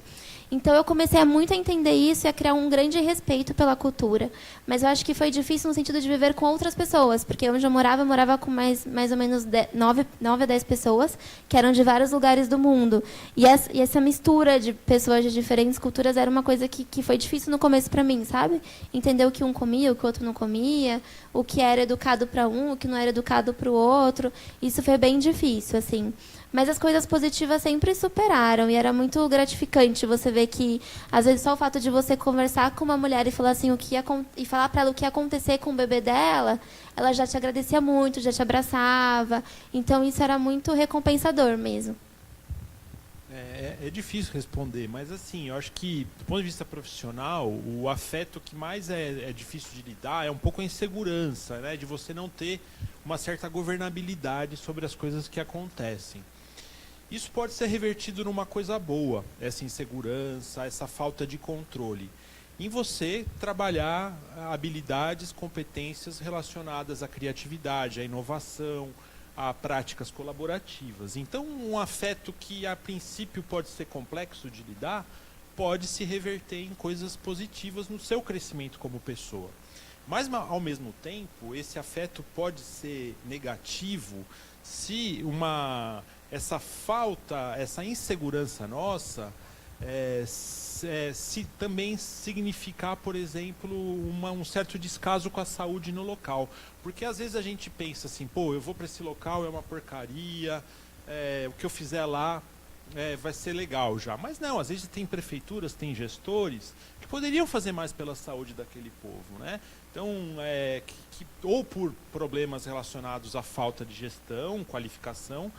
Então, eu comecei a muito a entender isso e a criar um grande respeito pela cultura. Mas eu acho que foi difícil no sentido de viver com outras pessoas, porque onde eu morava com mais ou menos 9 a 10 pessoas, que eram de vários lugares do mundo. E essa mistura de pessoas de diferentes culturas era uma coisa que foi difícil no começo para mim, sabe? Entender o que um comia, o que o outro não comia, o que era educado para um, o que não era educado para o outro. Isso foi bem difícil, assim. Mas as coisas positivas sempre superaram, e era muito gratificante você ver que, às vezes, só o fato de você conversar com uma mulher e falar assim, e falar para ela o que ia acontecer com o bebê dela, ela já te agradecia muito, já te abraçava. Então, isso era muito recompensador mesmo. É difícil responder, mas assim, eu acho que, do ponto de vista profissional, o afeto que mais é difícil de lidar é um pouco a insegurança, né? De você não ter uma certa governabilidade sobre as coisas que acontecem. Isso pode ser revertido numa coisa boa, essa insegurança, essa falta de controle. Em você trabalhar habilidades, competências relacionadas à criatividade, à inovação, a práticas colaborativas. Então, um afeto que a princípio pode ser complexo de lidar, pode se reverter em coisas positivas no seu crescimento como pessoa. Mas, ao mesmo tempo, esse afeto pode ser negativo se essa falta, essa insegurança nossa, se também significar, por exemplo, um certo descaso com a saúde no local. Porque às vezes a gente pensa assim, pô, eu vou para esse local, é uma porcaria, o que eu fizer lá vai ser legal já. Mas não, às vezes tem prefeituras, tem gestores que poderiam fazer mais pela saúde daquele povo, né? Então, ou por problemas relacionados à falta de gestão, qualificação,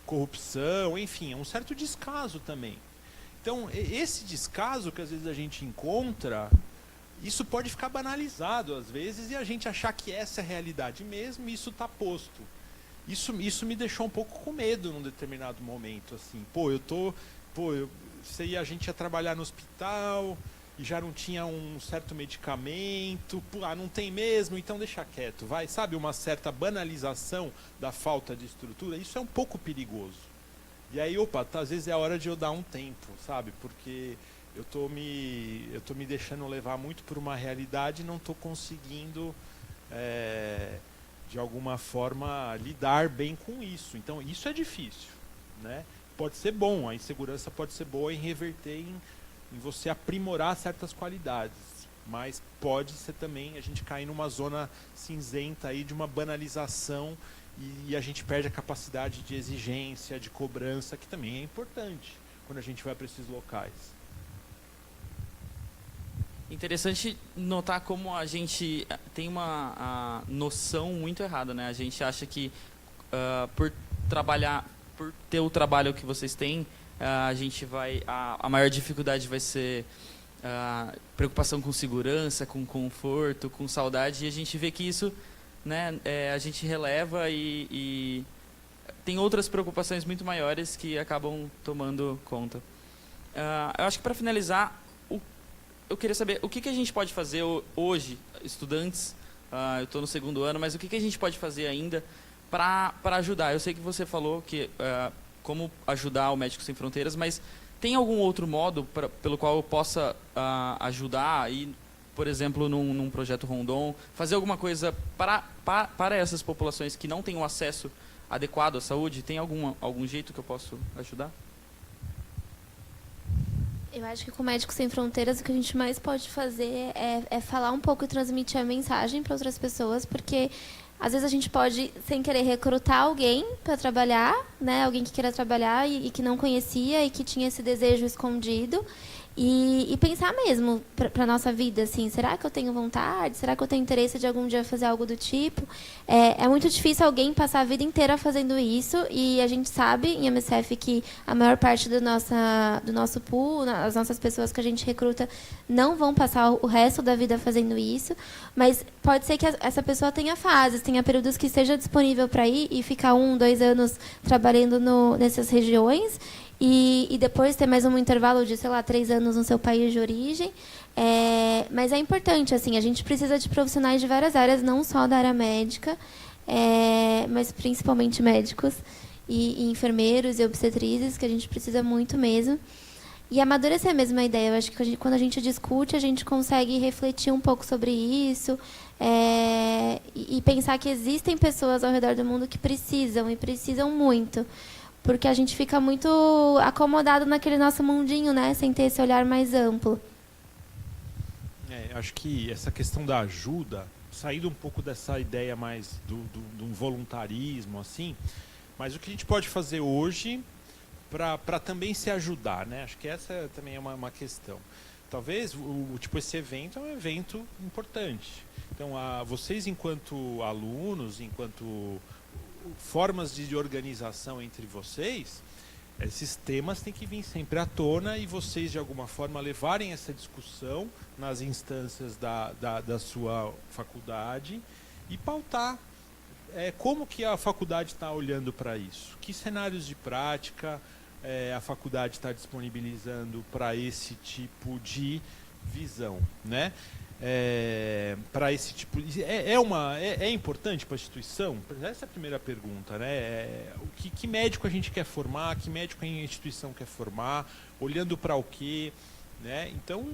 corrupção, enfim, é um certo descaso também. Então, esse descaso que às vezes a gente encontra, isso pode ficar banalizado às vezes e a gente achar que essa é a realidade mesmo, e isso está posto. Isso me deixou um pouco com medo num determinado momento, assim. A gente ia trabalhar no hospital e já não tinha um certo medicamento, não tem mesmo, então deixa quieto, vai. Sabe, uma certa banalização da falta de estrutura, isso é um pouco perigoso. E aí, às vezes é a hora de eu dar um tempo, sabe? Porque eu tô me deixando levar muito por uma realidade e não estou conseguindo, de alguma forma, lidar bem com isso. Então, isso é difícil, né? Pode ser bom, a insegurança pode ser boa em reverter em você aprimorar certas qualidades, mas pode ser também a gente cair numa zona cinzenta aí de uma banalização e a gente perde a capacidade de exigência, de cobrança, que também é importante quando a gente vai para esses locais. Interessante notar como a gente tem uma noção muito errada, né? A gente acha que por ter o trabalho que vocês têm, a maior dificuldade vai ser preocupação com segurança, com conforto, com saudade, e a gente vê que isso, né, a gente releva e tem outras preocupações muito maiores que acabam tomando conta. Eu acho que, para finalizar, eu queria saber o que a gente pode fazer hoje, estudantes, eu estou no 2º ano, mas o que a gente pode fazer ainda para ajudar? Eu sei que você falou que como ajudar o Médicos Sem Fronteiras, mas tem algum outro modo pelo qual eu possa ajudar e, por exemplo, num projeto Rondon, fazer alguma coisa para essas populações que não têm um acesso adequado à saúde? Tem algum jeito que eu possa ajudar? Eu acho que com Médicos Sem Fronteiras o que a gente mais pode fazer é falar um pouco e transmitir a mensagem para outras pessoas, porque às vezes a gente pode, sem querer, recrutar alguém para trabalhar, né? Alguém que queira trabalhar e que não conhecia e que tinha esse desejo escondido. E pensar mesmo para a nossa vida, assim, será que eu tenho vontade? Será que eu tenho interesse de algum dia fazer algo do tipo? É muito difícil alguém passar a vida inteira fazendo isso, e a gente sabe em MSF que a maior parte do nosso pool, as nossas pessoas que a gente recruta, não vão passar o resto da vida fazendo isso, mas pode ser que essa pessoa tenha fases, tenha períodos que esteja disponível para ir e ficar 1, 2 anos trabalhando nessas regiões, e depois ter mais um intervalo de, sei lá, 3 anos no seu país de origem. Mas é importante, assim, a gente precisa de profissionais de várias áreas, não só da área médica, mas principalmente médicos e enfermeiros e obstetrizes, que a gente precisa muito mesmo. E amadurecer mesmo a ideia. Eu acho que quando a gente discute, a gente consegue refletir um pouco sobre isso, e pensar que existem pessoas ao redor do mundo que precisam, e precisam muito. Porque a gente fica muito acomodado naquele nosso mundinho, né? Sem ter esse olhar mais amplo. Acho que essa questão da ajuda, saindo um pouco dessa ideia mais do voluntarismo, assim, mas o que a gente pode fazer hoje para também se ajudar, né? Acho que essa também é uma questão. Talvez esse evento é um evento importante. Então, vocês enquanto alunos, enquanto formas de organização entre vocês, esses temas têm que vir sempre à tona, e vocês de alguma forma levarem essa discussão nas instâncias da sua faculdade e pautar como que a faculdade está olhando para isso, que cenários de prática a faculdade está disponibilizando para esse tipo de visão, né? Para esse tipo é importante para a instituição? Essa é a primeira pergunta, né? Que médico a gente quer formar, que médico a instituição quer formar, olhando para o quê, né? Então,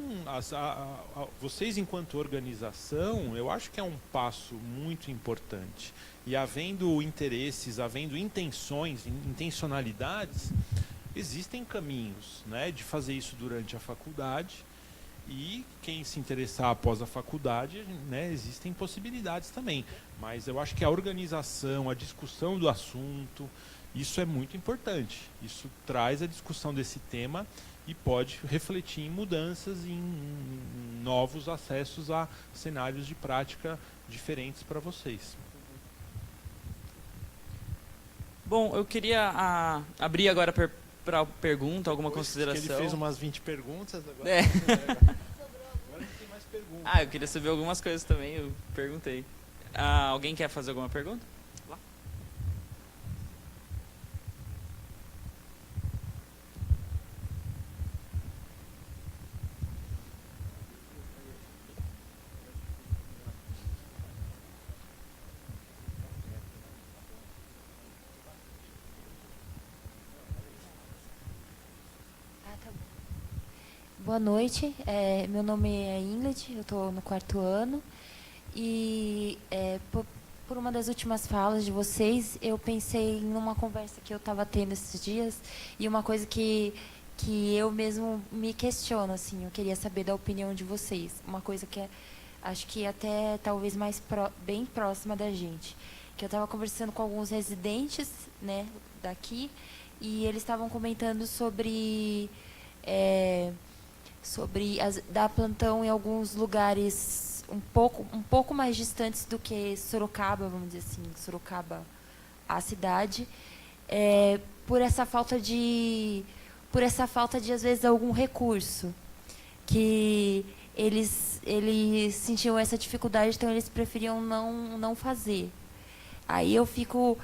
vocês enquanto organização, eu acho que é um passo muito importante, e havendo interesses, havendo intencionalidades, existem caminhos, né, de fazer isso durante a faculdade. E quem se interessar após a faculdade, né, existem possibilidades também. Mas eu acho que a organização, a discussão do assunto, isso é muito importante. Isso traz a discussão desse tema e pode refletir em mudanças, em novos acessos a cenários de prática diferentes para vocês. Bom, eu queria abrir agora para pergunta, alguma consideração. Ele fez umas 20 perguntas, agora agora tem mais perguntas. Eu queria saber algumas coisas também, eu perguntei. Alguém quer fazer alguma pergunta? Lá. Boa noite, meu nome é Ingrid, eu estou no 4º ano, e por uma das últimas falas de vocês, eu pensei em uma conversa que eu estava tendo esses dias, e uma coisa que eu mesmo me questiono, assim, eu queria saber da opinião de vocês, uma coisa que acho que até talvez bem próxima da gente, que eu estava conversando com alguns residentes, né, daqui, e eles estavam comentando sobre dar plantão em alguns lugares um pouco mais distantes do que Sorocaba, vamos dizer assim, Sorocaba, a cidade, por essa falta de às vezes algum recurso, que eles sentiam essa dificuldade, então eles preferiam não fazer. Aí eu fico.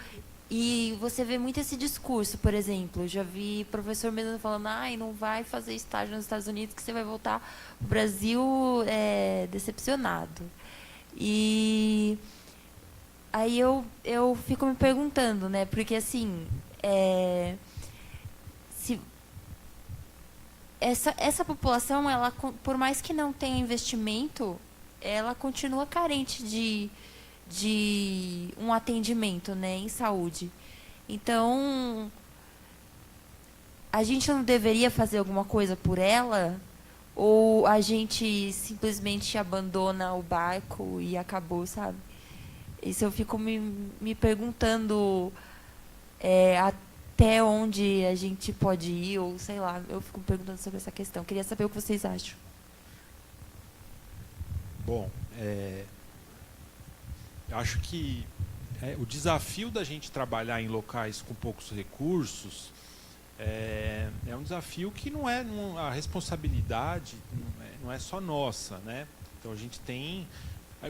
E você vê muito esse discurso, por exemplo, eu já vi professor mesmo falando, não vai fazer estágio nos Estados Unidos que você vai voltar para o Brasil decepcionado. E aí eu fico me perguntando, né, porque assim, se essa população, ela, por mais que não tenha investimento, ela continua carente de um atendimento, né, em saúde. Então, a gente não deveria fazer alguma coisa por ela? Ou a gente simplesmente abandona o barco e acabou, sabe? Isso eu fico me perguntando até onde a gente pode ir, ou sei lá, eu fico perguntando sobre essa questão. Queria saber o que vocês acham. Bom, acho que o desafio da gente trabalhar em locais com poucos recursos é um desafio que a responsabilidade não é só nossa, né? Então a gente tem...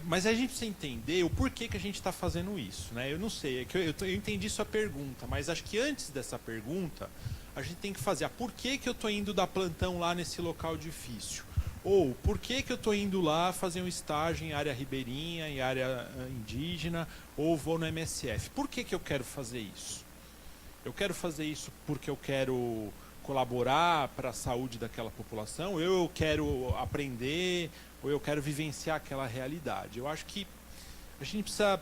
Mas a gente precisa entender o porquê que a gente está fazendo isso, né? Eu não sei, eu entendi sua pergunta, mas acho que antes dessa pergunta, a gente tem que fazer por que eu estou indo dar plantão lá nesse local difícil? Ou por que eu estou indo lá fazer um estágio em área ribeirinha, em área indígena, ou vou no MSF? Por que eu quero fazer isso? Eu quero fazer isso porque eu quero colaborar para a saúde daquela população, ou eu quero aprender, ou eu quero vivenciar aquela realidade. Eu acho que a gente precisa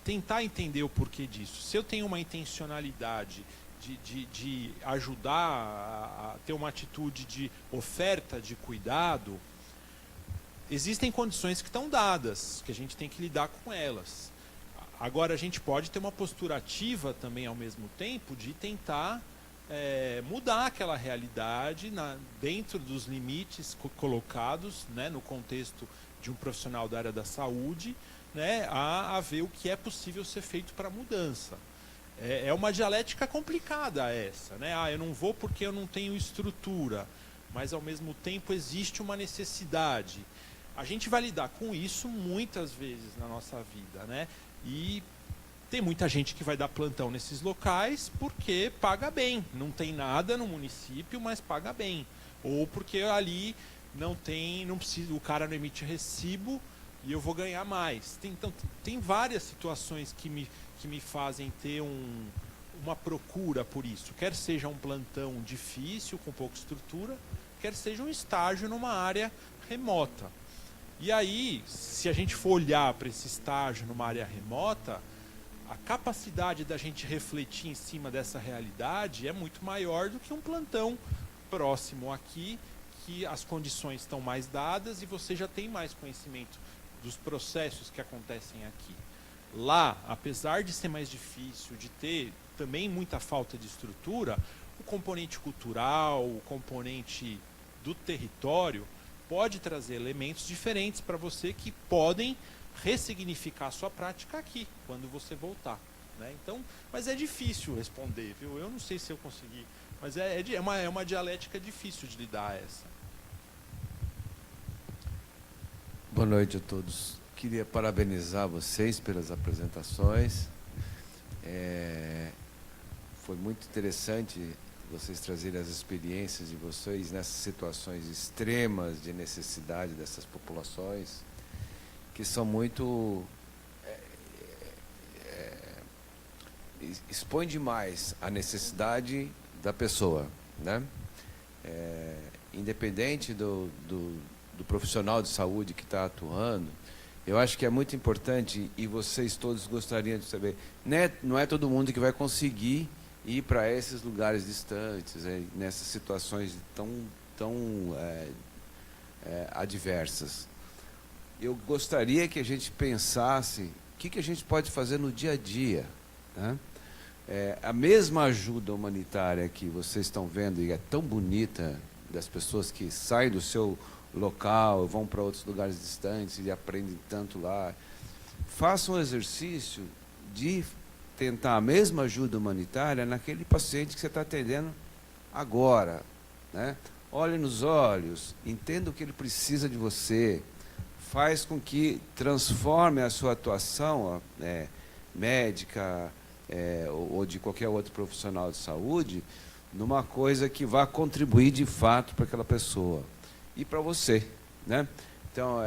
tentar entender o porquê disso. Se eu tenho uma intencionalidade de ajudar a ter uma atitude de oferta de cuidado, existem condições que estão dadas, que a gente tem que lidar com elas. Agora, a gente pode ter uma postura ativa também ao mesmo tempo de tentar mudar aquela realidade dentro dos limites colocados, né, no contexto de um profissional da área da saúde, né, a ver o que é possível ser feito para a mudança. É uma dialética complicada essa, né? Eu não vou porque eu não tenho estrutura, mas ao mesmo tempo existe uma necessidade. A gente vai lidar com isso muitas vezes na nossa vida, né? E tem muita gente que vai dar plantão nesses locais porque paga bem. Não tem nada no município, mas paga bem. Ou porque ali não precisa, o cara não emite recibo e eu vou ganhar mais. Então, tem várias situações que me fazem ter uma procura por isso. Quer seja um plantão difícil, com pouca estrutura, quer seja um estágio numa área remota. E aí, se a gente for olhar para esse estágio numa área remota, a capacidade da gente refletir em cima dessa realidade é muito maior do que um plantão próximo aqui, que as condições estão mais dadas e você já tem mais conhecimento dos processos que acontecem aqui. Lá, apesar de ser mais difícil, de ter também muita falta de estrutura, o componente cultural, o componente do território pode trazer elementos diferentes para você que podem ressignificar a sua prática aqui, quando você voltar, né? Então, mas é difícil responder, viu? Eu não sei se eu consegui, mas é uma dialética difícil de lidar essa. Boa noite a todos. Queria parabenizar vocês pelas apresentações. Foi muito interessante vocês trazerem as experiências de vocês nessas situações extremas de necessidade dessas populações, que são muito... expõe demais a necessidade da pessoa, né? Independente do profissional de saúde que está atuando, eu acho que é muito importante, e vocês todos gostariam de saber, não é todo mundo que vai conseguir ir para esses lugares distantes, nessas situações tão adversas. Eu gostaria que a gente pensasse o que a gente pode fazer no dia a dia, né? A mesma ajuda humanitária que vocês estão vendo, e é tão bonita, das pessoas que saem do seu local, vão para outros lugares distantes e aprendem tanto lá. Faça um exercício de tentar a mesma ajuda humanitária naquele paciente que você está atendendo agora, né? Olhe nos olhos, entenda o que ele precisa de você, faz com que transforme a sua atuação médica ou de qualquer outro profissional de saúde numa coisa que vá contribuir de fato para aquela pessoa e para você, né? Então,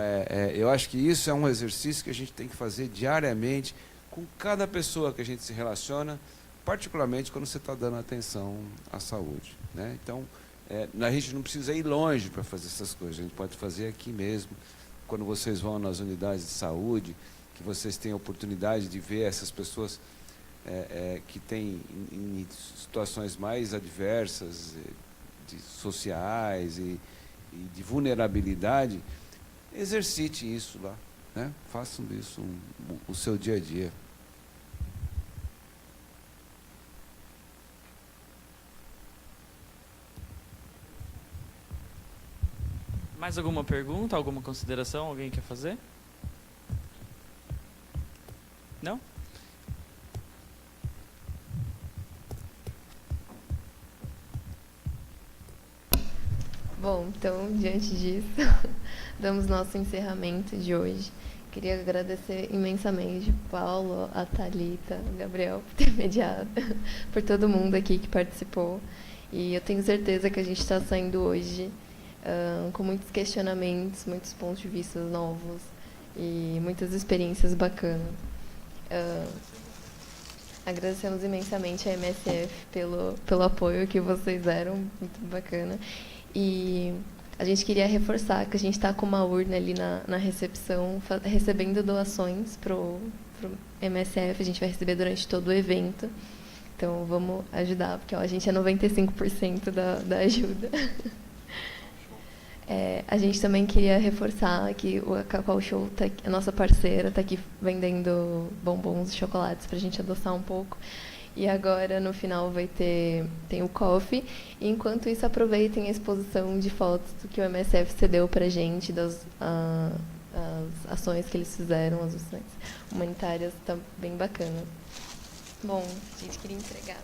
eu acho que isso é um exercício que a gente tem que fazer diariamente com cada pessoa que a gente se relaciona, particularmente quando você está dando atenção à saúde, né? Então, a gente não precisa ir longe para fazer essas coisas, a gente pode fazer aqui mesmo, quando vocês vão nas unidades de saúde, que vocês têm a oportunidade de ver essas pessoas que têm em situações mais adversas, sociais e de vulnerabilidade, exercite isso lá, né? Façam isso o seu dia a dia. Mais alguma pergunta, alguma consideração? Alguém quer fazer? Não? Bom, então, diante disso, damos nosso encerramento de hoje. Queria agradecer imensamente Paulo, a Thalita, o Gabriel por ter mediado, por todo mundo aqui que participou. E eu tenho certeza que a gente está saindo hoje com muitos questionamentos, muitos pontos de vista novos e muitas experiências bacanas. Agradecemos imensamente a MSF pelo apoio que vocês deram, muito bacana. E a gente queria reforçar que a gente está com uma urna ali na recepção, recebendo doações para o MSF. A gente vai receber durante todo o evento. Então, vamos ajudar, porque a gente é 95% da ajuda. A gente também queria reforçar que a Cacau Show, a nossa parceira, está aqui vendendo bombons e chocolates para a gente adoçar um pouco. E agora, no final, tem o coffee. E, enquanto isso, aproveitem a exposição de fotos do que o MSF cedeu para a gente, das as ações que eles fizeram, as ações humanitárias, está bem bacana. Bom, a gente queria entregar.